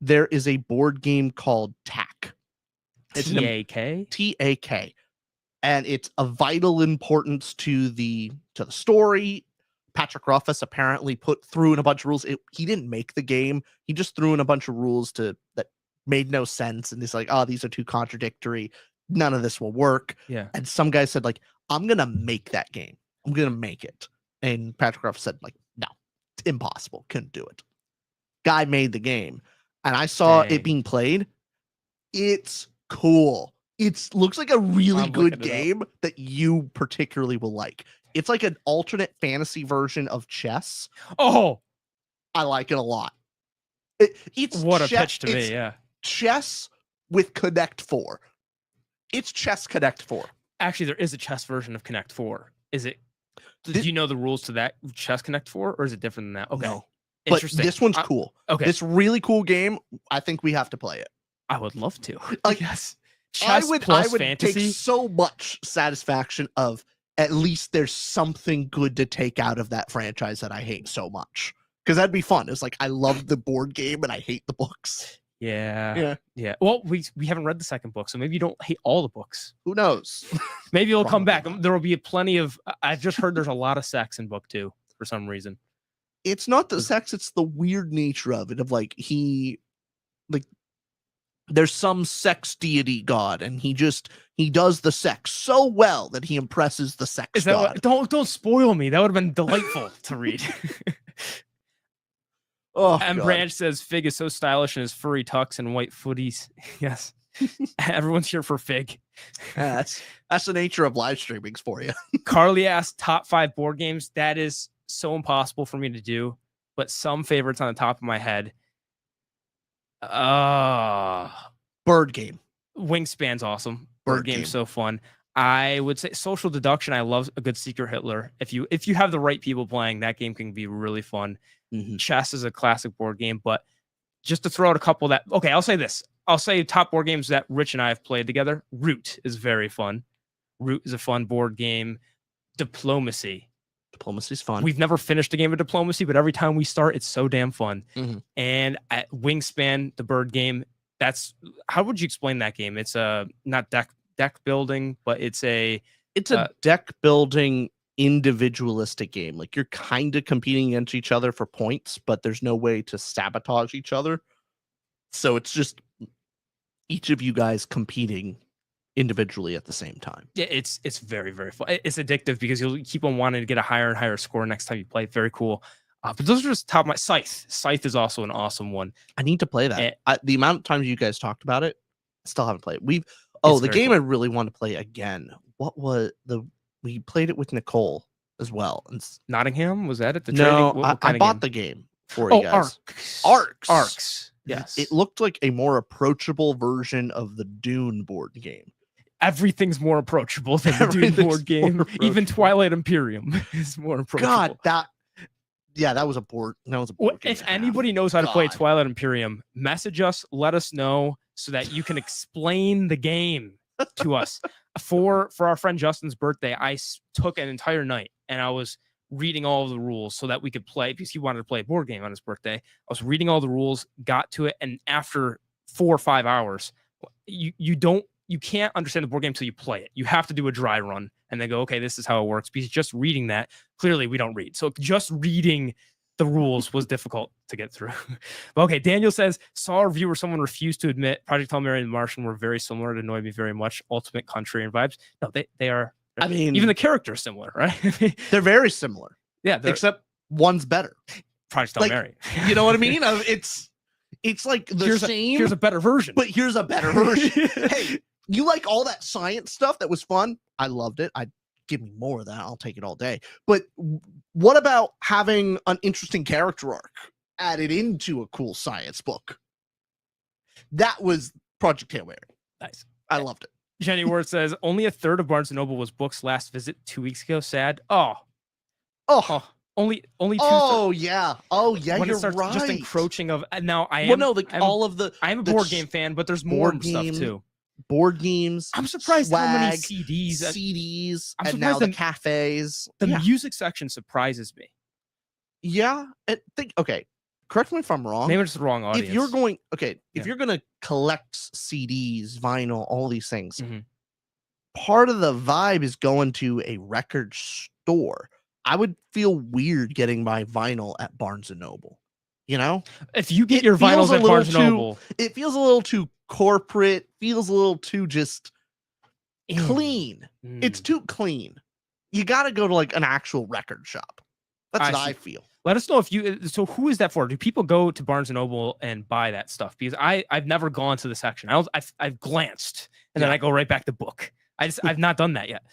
there is a board game called TAK. It's TAK? TAK. And it's of vital importance to the story. Patrick Rothfuss apparently threw in a bunch of rules. He didn't make the game. He just threw in a bunch of rules that made no sense. And he's like, oh, these are too contradictory. None of this will work. Yeah. And some guy said, like, I'm going to make that game. I'm going to make it. And Patrick Rothfuss said, like, no, it's impossible. Couldn't do it. Guy made the game. and I saw Dang. it being played. It's cool. It looks like a really I'm good looking it up. game that you particularly will like. It's like an alternate fantasy version of chess. Oh, I like it a lot. It's what a chess, pitch to me. Yeah. chess with Connect 4. It's chess Connect 4. Actually, there is a chess version of Connect 4. Is it? Do Thi- you know the rules to that chess Connect 4, or is it different than that? Okay. No, but Interesting. this one's cool. Okay. This really cool game. I think we have to play it. I would love to. Like, Yes. I Chess would plus take fantasy. so much satisfaction of at least there's something good to take out of that franchise that I hate so much. Because that'd be fun. It's like I love the board game and I hate the books. Yeah. Well, we haven't read the second book, so maybe you don't hate all the books. Who knows? Maybe it'll come back. Probably not. There will be plenty of. I've just heard there's a lot of sex in book 2 for some reason. It's not the sex, it's the weird nature of it. Of like there's some sex deity god, and he does the sex so well that he impresses the sex Is that god. what, don't spoil me. That would have been delightful to read. Oh, And God. Branch says Fig is so stylish in his furry tux and white footies. Yes. Everyone's here for Fig. Yeah, that's the nature of live streamings for you. Carly asked top 5 board games. That is so impossible for me to do, but some favorites on the top of my head. Bird game. Wingspan's awesome. Bird Bird game's game. so fun. I would say Social Deduction. I love a good Secret Hitler. If you have the right people playing, that game can be really fun. Mhm. Chess is a classic board game, but just to throw out a couple that okay, I'll say this. I'll say top board games that Rich and I have played together. Root is very fun. Root is a fun board game. Diplomacy. Diplomacy's fun. We've never finished a game of Diplomacy, but every time we start, it's so damn fun. Mhm. And at Wingspan, the bird game, that's how would you explain that game? It's a not deck building, but it's a deck building individualistic game. Like you're kind of competing against each other for points, but there's no way to sabotage each other. So it's just each of you guys competing individually at the same time. yeah, it's very very fun. It's addictive because you'll keep on wanting to get a higher and higher score next time you play. Very cool. But those are just top of my Scythe. Scythe is also an awesome one. I need to play that. The amount of times you guys talked about it, I still haven't played. The It's game very I cool. really want to play again. What was we played it with Nicole as well. And Nottingham, was that it? The no, trading? What I kind of bought game? the game for you guys. Arcs. Arcs. Yes. It looked like a more approachable version of the Dune board game. Everything's more approachable than the Dune Everything's board game. more Even approachable. Twilight Imperium is more approachable. God, that was a board. That was a board game If and a half. anybody knows how to play God. Twilight Imperium, message us, let us know so that you can explain the game to us. For our friend Justin's birthday, I took an entire night and I was reading all of the rules so that we could play because he wanted to play a board game on his birthday. I was reading all the rules, got to it, and after 4 or 5 hours, you can't understand the board game until you play it. You have to do a dry run and then go, okay, this is how it works. Because just reading that, clearly we don't read. So just reading the rules was difficult to get through. But okay, Daniel says, saw a review where someone refused to admit Project Hail Mary and The Martian were very similar. It annoyed me very much. Ultimate contrarian vibes. No, they are. I mean, Even the character is similar, right? they're very similar, yeah, except one's better. Project Hail like, Mary. You know what I mean? It's like the same. Here's a better version. But here's a better version. Hey, you like all that science stuff that was fun? I loved it. Give me more of that. I'll take it all day. But what about having an interesting character arc added into a cool science book? That was Project Hail Mary. Nice. I loved it. Jenny Ward says, only a third of Barnes & Noble was Book's last visit 2 weeks ago. Sad. Oh, only 2 Oh yeah. Oh yeah. when You're it starts right. just encroaching of now I am Well, no, I'm, all of the I'm a the board game fan, but there's more board stuff game, too. Board games. I'm surprised how many swag, CDs. CDs, I'm and now surprised the the- cafes. The Yeah. music section surprises me. Yeah. Okay. Correct me if I'm wrong. Maybe it's the wrong audience. If you're going, if Yeah. you're going to collect CDs, vinyl, all these things, Mhm. part of the vibe is going to a record store. I would feel weird getting my vinyl at Barnes and Noble. You know, If you get it your feels vinyls a at little Barnes & too- Noble, it feels a little too corporate, feels a little too just clean. It's too clean. You got to go to like an actual record shop. That's I what I see. feel. Let us know if you. So who is that for? Do people go to Barnes and Noble and buy that stuff? Because I've never gone to the section. I've glanced and then I go right back to book. I've not done that yet.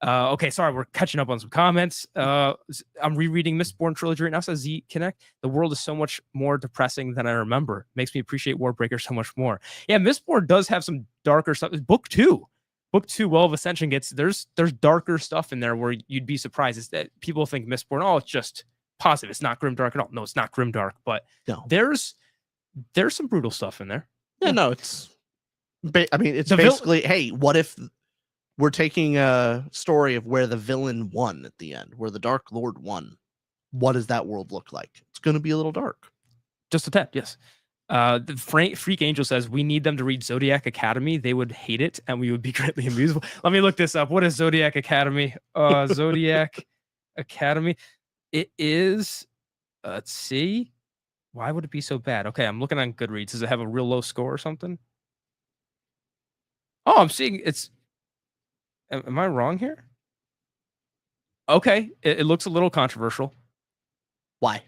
Okay, sorry, we're catching up on some comments. I'm rereading Mistborn trilogy right now. Says Z Connect. The world is so much more depressing than I remember. Makes me appreciate Warbreaker so much more. Yeah, Mistborn does have some darker stuff. Book 2, Well of Ascension gets there's darker stuff in there where you'd be surprised. Is that people think Mistborn, oh, it's just positive. It's not grimdark at all. No, it's not grimdark, but No. there's some brutal stuff in there. Yeah, no, it's basically, hey, what if we're taking a story of where the villain won at the end, where the Dark Lord won? What does that world look like? It's going to be a little dark. Just a tad, yes. The Freak Angel says we need them to read Zodiac Academy. They would hate it, and we would be greatly amused. Let me look this up. What is Zodiac Academy? Zodiac Academy. It is. Let's see. Why would it be so bad? Okay, I'm looking on Goodreads. Does it have a real low score or something? Oh, I'm seeing it's. Am I wrong here? Okay, it looks a little controversial. Why?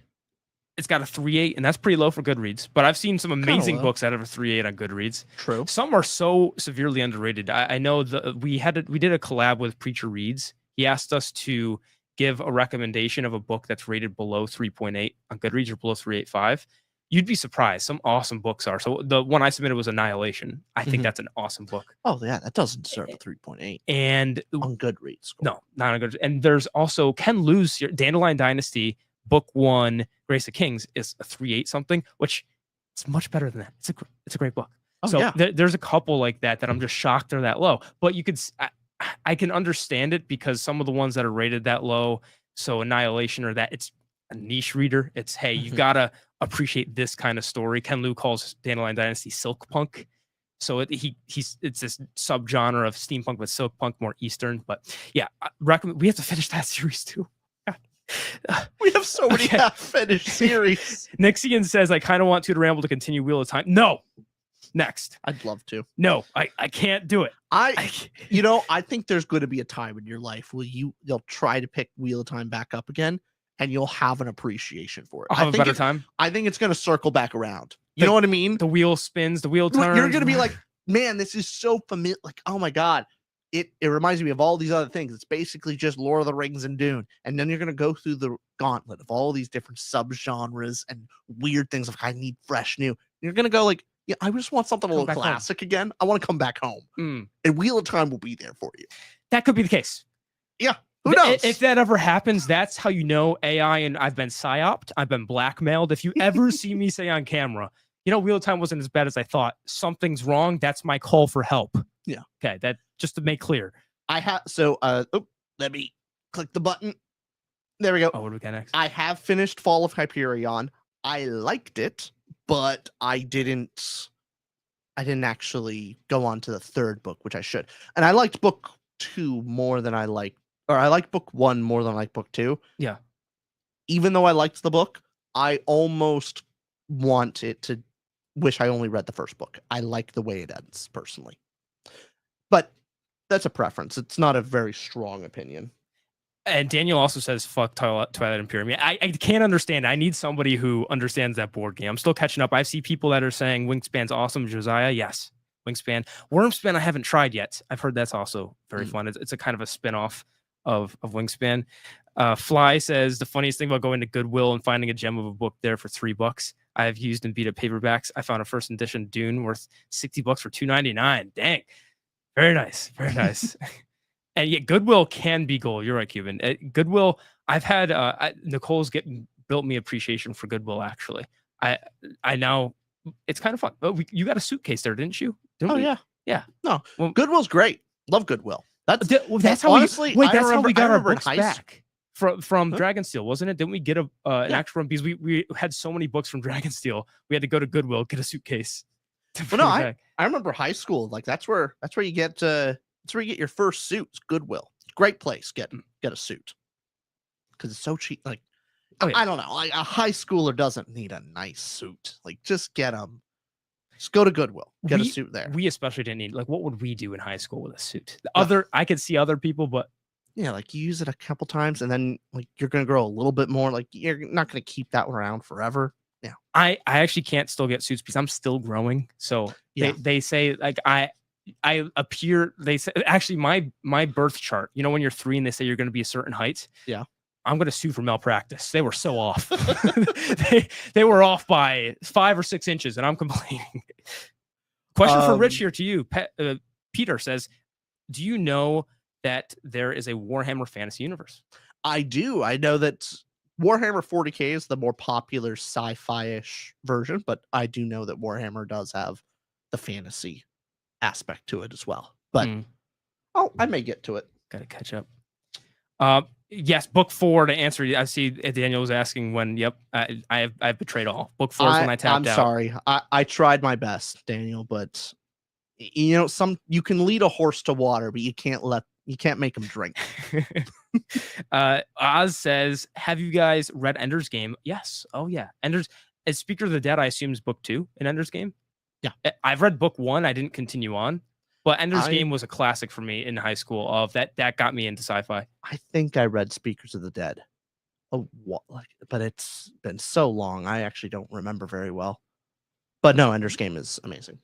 It's got a 3.8, and that's pretty low for Goodreads. But I've seen some amazing books out of a 3.8 on Goodreads. True. Some are so severely underrated. I know we did a collab with Preacher Reads. He asked us to give a recommendation of a book that's rated below 3.8 on Goodreads or below 3.85. You'd be surprised. Some awesome books are. So the one I submitted was Annihilation. I think that's an awesome book. Oh yeah, that doesn't deserve a 3.8. And on Goodreads score. No, not on Goodreads. And there's also Ken Liu's Dandelion Dynasty, Book 1, Grace of Kings is a 3.8 something, which it's much better than that. It's a great book. Oh, so yeah. There's a couple like that I'm just shocked they're that low. But you could, I can understand it because some of the ones that are rated that low, so Annihilation or that, it's a niche reader. It's, hey, you gotta appreciate this kind of story. Ken Liu calls Dandelion Dynasty silk punk. So it's this subgenre of steampunk, but silk punk more Eastern. But yeah, I recommend. We have to finish that series too. We have so many half-finished series. Nixian says, I kind of want to ramble to continue Wheel of Time. No. Next. I'd love to. No, I can't do it. I think there's going to be a time in your life where you'll try to pick Wheel of Time back up again, and you'll have an appreciation for it. I'll have a better time. I think it's going to circle back around. You know what I mean? The wheel spins, the wheel turns. You're going to be like, man, this is so familiar. Like, oh my God. It reminds me of all these other things. It's basically just Lord of the Rings and Dune. And then you're going to go through the gauntlet of all these different subgenres and weird things. Like, I need fresh new. You're going to go like, yeah, I just want something a little classic again. I want to come back home. And Wheel of Time will be there for you. That could be the case. Yeah. Who knows? If that ever happens, that's how you know AI and I've been psyoped. I've been blackmailed. If you ever see me say on camera, Wheel of Time wasn't as bad as I thought. Something's wrong. That's my call for help. Yeah. Okay. That just to make clear. Let me click the button. There we go. Oh, what do we got next? I have finished Fall of Hyperion. I liked it, but I didn't actually go on to the third book, which I should. And I liked book 2 more than I liked book 1 more than I liked book 2. Yeah. Even though I liked the book, I almost want it to wish I only read the first book. I like the way it ends personally. But that's a preference. It's not a very strong opinion. And Daniel also says, fuck Twilight Imperium. I can't understand. I need somebody who understands that board game. I'm still catching up. I see people that are saying Wingspan's awesome. Josiah, yes. Wingspan. Wormspan, I haven't tried yet. I've heard that's also very fun. It's a kind of a spin-off of Wingspan. Fly says, the funniest thing about going to Goodwill and finding a gem of a book there for $3. I have used and beat up paperbacks. I found a first edition Dune worth $60 for $2.99. Dang. Very nice. Very nice. And yet Goodwill can be gold. You're right, Cuban. Goodwill, I've had Nicole's built me appreciation for Goodwill, actually. I now, it's kind of fun. Oh, you got a suitcase there, didn't you? Yeah. Yeah. No, well, Goodwill's great. Love Goodwill. That's how honestly, that's how we got our books back. From Dragonsteel, wasn't it? Didn't we get an actual one? Because we had so many books from Dragonsteel, we had to go to Goodwill, get a suitcase. Well, no, I remember high school. Like that's where you get your first suits. Goodwill, great place. Get a suit because it's so cheap. Like I don't know, like a high schooler doesn't need a nice suit. Like just get them. Just go to Goodwill. Get a suit there. We especially didn't need. Like, what would we do in high school with a suit? I could see other people, but Yeah, like you use it a couple times and then like you're gonna grow a little bit more. Like you're not gonna keep that around forever. Yeah. I actually can't still get suits because I'm still growing. So Yeah. they say like I appear, they say actually my birth chart, you know, when you're 3 and they say you're going to be a certain height. Yeah. I'm going to sue for malpractice. They were so off. they were off by 5 or 6 inches and I'm complaining. Question for Rich here to you. Peter says, do you know that there is a Warhammer fantasy universe? I do. I know that Warhammer 40K is the more popular sci-fi-ish version, but I do know that Warhammer does have the fantasy aspect to it as well. But I may get to it. Got to catch up. Yes, book 4 to answer. I see Daniel was asking when. Yep, I've betrayed all. Book 4 is when I tapped out. I'm sorry. I tried my best, Daniel, but you know, you can lead a horse to water, but you can't make him drink. Oz says, have you guys read Ender's Game? Yes. Oh yeah. As Speaker of the Dead, I assume is book 2 in Ender's Game. Yeah. I've read book 1. I didn't continue on, but Ender's Game was a classic for me in high school. Of that got me into sci-fi. I think I read Speakers of the Dead. But it's been so long. I actually don't remember very well. But no, Ender's Game is amazing.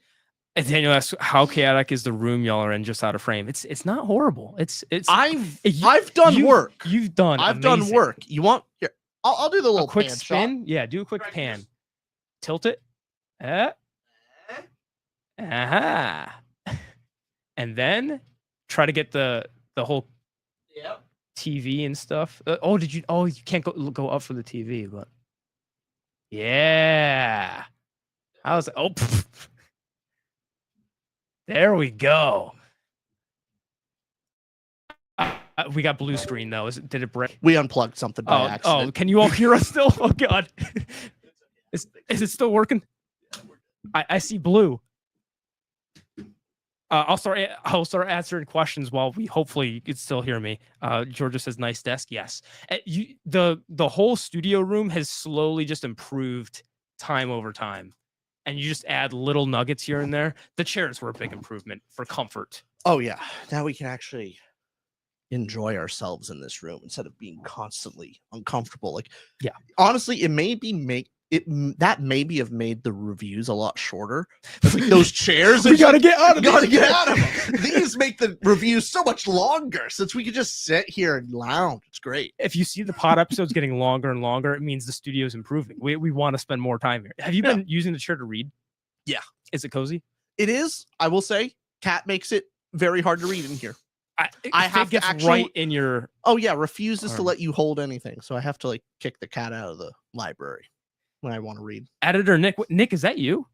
And Daniel asks, how chaotic is the room y'all are in just out of frame? It's not horrible. I've done work. You've done. I've done work. You want here? I'll do the little quick pan spin. shot. Yeah, do a quick pan. Tilt it. And then try to get the whole TV and stuff. You can't go up for the TV, but yeah. I was like, there we go. We got blue screen though. Did it break? We unplugged something by accident. Oh, can you all hear us still? Oh God, is it still working? I see blue. I'll start answering questions while hopefully you can still hear me. Georgia says, nice desk. Yes. The whole studio room has slowly just improved time over time. And you just add little nuggets here and there. The chairs were a big improvement for comfort. Oh yeah. Now we can actually enjoy ourselves in this room instead of being constantly uncomfortable. Like, yeah, honestly, it maybe have made the reviews a lot shorter. It's like those chairs. We gotta get out of them. These make the reviews so much longer since we could just sit here and lounge. It's great. If you see the pod episodes getting longer and longer, it means the studio's improving. We want to spend more time here. Have you been using the chair to read? Yeah. Is it cozy? It is. I will say, Cat makes it very hard to read in here. I have to actually right in your. Oh yeah, refuses to let you hold anything, so I have to like kick the cat out of the library when I want to read. Editor Nick, is that you?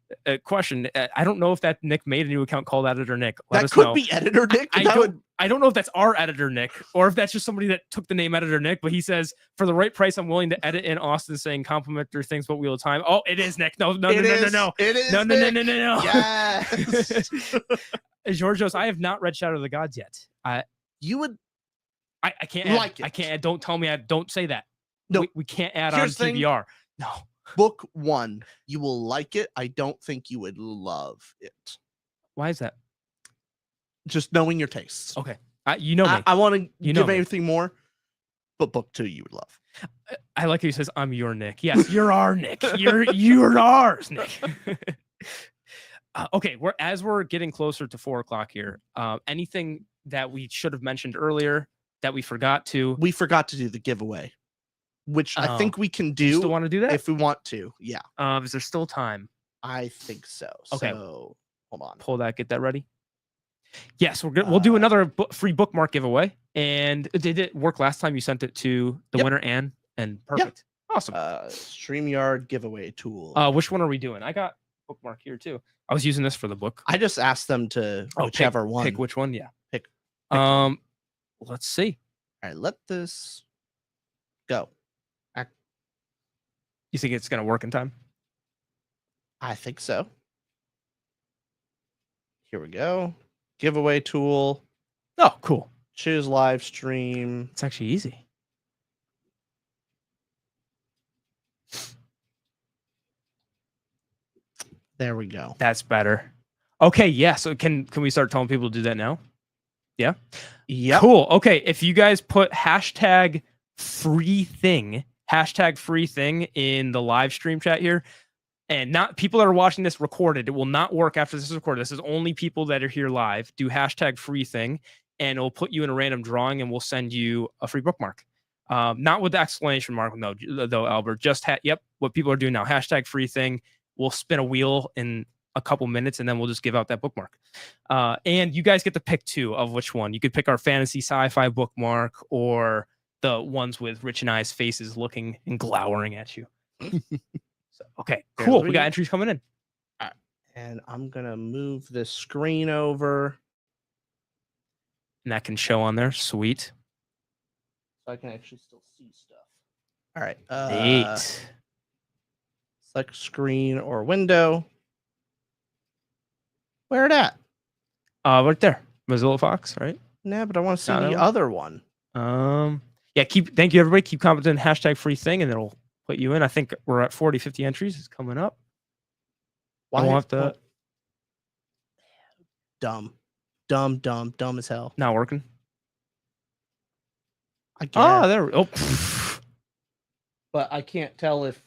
Question. I don't know if that Nick made a new account called Editor Nick. That could be Editor Nick. I don't know if that's our Editor Nick or if that's just somebody that took the name Editor Nick. But he says, for the right price, I'm willing to edit in Austin saying complimentary things about Wheel of Time. Oh, it is Nick. No. It is. No. Yes. Georgios, I have not read Shadow of the Gods yet. You would. I can't like it. I can't. Don't tell me. Don't say that. No, we can't add on TBR. No. Book 1, you will like it. I don't think you would love it. Why is that? Just knowing your tastes. Okay. You know me. I want to give anything more, but book 2 you would love. I like how he says, I'm your Nick. Yes, you're our Nick. You're ours, Nick. Okay, we're getting closer to 4 o'clock here. Anything that we should have mentioned earlier that we forgot to? We forgot to do the giveaway, which I think we can do. You still want to do that? If we want to, yeah. Is there still time? I think so. Okay. So, hold on. Pull that. Get that ready. Yes, we'll do another free bookmark giveaway. And did it work last time? You sent it to the winner, Anne, and perfect. Yep. Awesome. StreamYard giveaway tool. Which one are we doing? I got bookmark here too. I was using this for the book. I just asked them to whichever one. Pick which one. Yeah. Pick Let's see. All right, let this go. You think it's gonna work in time? I think so. Here we go. Giveaway tool. Oh, cool. Choose live stream. It's actually easy. There we go. That's better. Okay, yeah. So can we start telling people to do that now? Yeah. Yep. Cool. Okay. If you guys put hashtag free thing in the live stream chat here, and not people that are watching this recorded, it will not work after this is recorded. This is only people that are here live. Do hashtag free thing, and it'll put you in a random drawing, and we'll send you a free bookmark. Not with the exclamation mark, no, though, Albert. Just what people are doing now. Hashtag free thing. We'll spin a wheel in a couple minutes, and then we'll just give out that bookmark. And you guys get to pick two of which one. You could pick our fantasy sci-fi bookmark or the ones with Rich and I's faces looking and glowering at you. So, okay, cool. We got entries coming in. And I'm gonna move this screen over, and that can show on there. Sweet. so I can actually still see stuff. All right. Neat. Select screen or window. Where it at? Right there, Mozilla Fox, right? Nah, but I want to see Not that the one? other one. Yeah. Thank you, everybody. Keep commenting hashtag free thing, and it'll put you in. I think we're at 40, 50 entries. It's coming up. I won't have to. Dumb as hell. Not working. I guess. Ah, there. Oh. But I can't tell if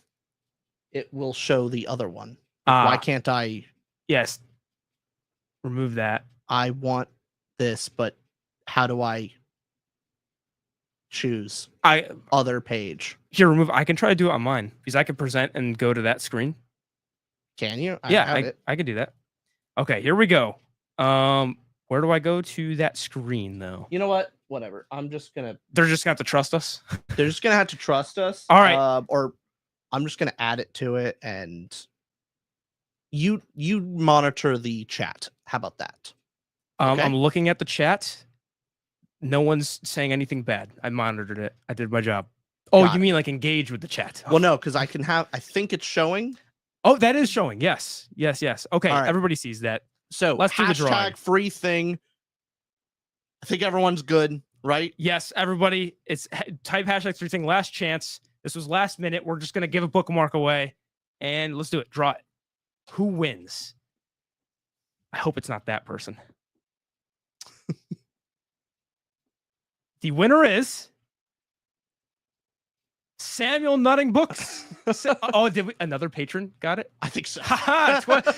it will show the other one. Why can't I? Yes. Remove that. I want this, but how do I choose other page? Here, remove. I can try to do it on mine because I can present and go to that screen. Can you? I could do that. Okay, here we go. Where do I go to that screen though? You know what? Whatever. I'm just gonna. They're just gonna have to trust us. They're just gonna have to trust us. All right. Or I'm just gonna add it to it, and you monitor the chat. How about that? Okay. I'm looking at the chat. No one's saying anything bad. I monitored it. I did my job. Oh, you mean like engage with the chat? Well, no, because I think it's showing. Oh, that is showing. Yes. Okay, right. Everybody sees that. So let's do the drawing. Hashtag free thing. I think everyone's good, right? Yes, everybody. It's type hashtag free thing. Last chance. This was last minute. We're just gonna give a bookmark away, and let's do it. Draw it. Who wins? I hope it's not that person. The winner is Samuel Nutting Books. Another patron got it? I think so.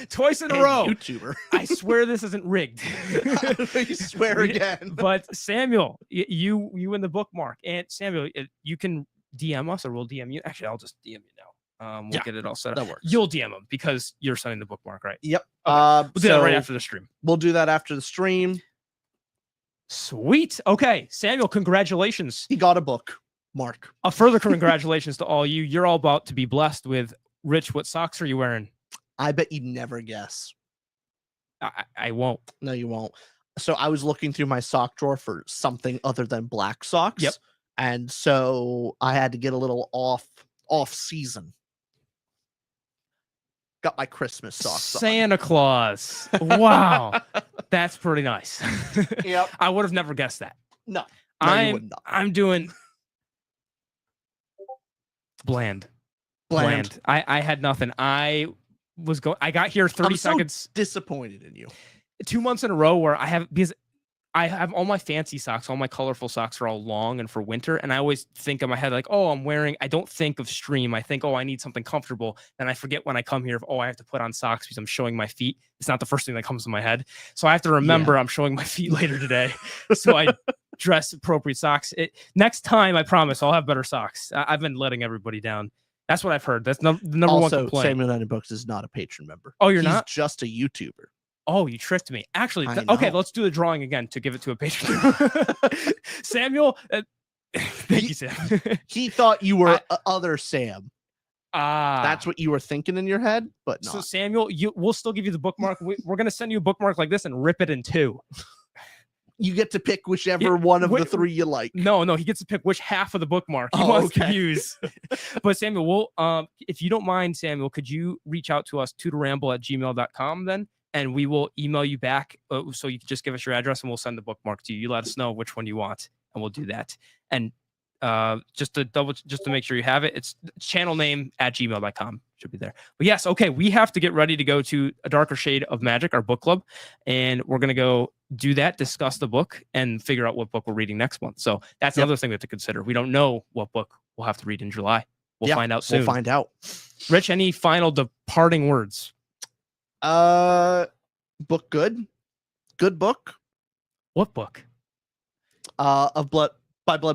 Twice in a row. YouTuber. I swear this isn't rigged. You swear again. But Samuel, you win the bookmark. And Samuel, you can DM us or we'll DM you. Actually, I'll just DM you now. We'll get it all set up. That works. You'll DM him because you're sending the bookmark, right? Yep. Okay. We'll do that right after the stream. We'll do that after the stream. Sweet. Okay, Samuel, congratulations. He got a book. Mark. A further congratulations to all you. You're all about to be blessed with Rich. What socks are you wearing? I bet you'd never guess. I won't. No, you won't. So I was looking through my sock drawer for something other than black socks. Yep. And so I had to get a little off season. Got my Christmas socks Santa Claus. Wow. That's pretty nice. Yep. I would have nenever guessed that. No. I'm doing bland. I had nothing. I got here 30 seconds. Disappointed in you. 2 months in a row where because I have all my fancy socks, all my colorful socks are all long and for winter. And I always think in my head, like, oh, I don't think of stream. I think, oh, I need something comfortable. And I forget when I come here, I have to put on socks because I'm showing my feet. It's not the first thing that comes to my head. So I have to remember I'm showing my feet later today. So I dress appropriate socks. Next time, I promise I'll have better socks. I've been letting everybody down. That's what I've heard. That's the number one complaint. Also, Samuel Nutting Books is not a patron member. Oh, He's not? Just a YouTuber. Oh, you tricked me. Actually, okay, let's do the drawing again to give it to a patron. Samuel, thank you, Sam. He thought you were other Sam. That's what you were thinking in your head, but not. So, Samuel, we'll still give you the bookmark. We're going to send you a bookmark like this and rip it in two. You get to pick whichever one of the three you like. No, he gets to pick which half of the bookmark he wants to use. But Samuel, if you don't mind, Samuel, could you reach out to us, tutorramble@gmail.com then? And we will email you back. So you can just give us your address and we'll send the bookmark to you. You let us know which one you want and we'll do that. And just to make sure you have it, it's channel name @gmail.com should be there. But yes, okay, we have to get ready to go to A Darker Shade of Magic, our book club, and we're gonna go do that, discuss the book, and figure out what book we're reading next month. So that's Yep. another thing we have to consider. We don't know what book we'll have to read in July. We'll Yeah, find out soon. We'll find out. Rich, any final departing words? Book good. Good book. What book? Of Blood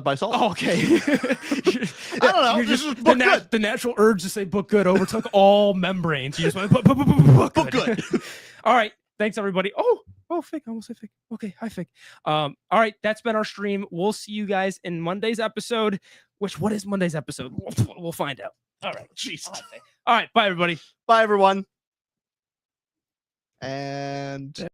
by Salt. Oh, okay. I don't know. You're This just- is book good. the natural urge to say book good overtook all membranes. You just went book Book good. good. All right. Thanks, everybody. Oh, Fig. I almost said Fig. Okay. Hi, Fig. All right. That's been our stream. We'll see you guys in Monday's episode. What is Monday's episode? We'll find out. All right. Jeez. All right. Bye, everybody. Bye, everyone. And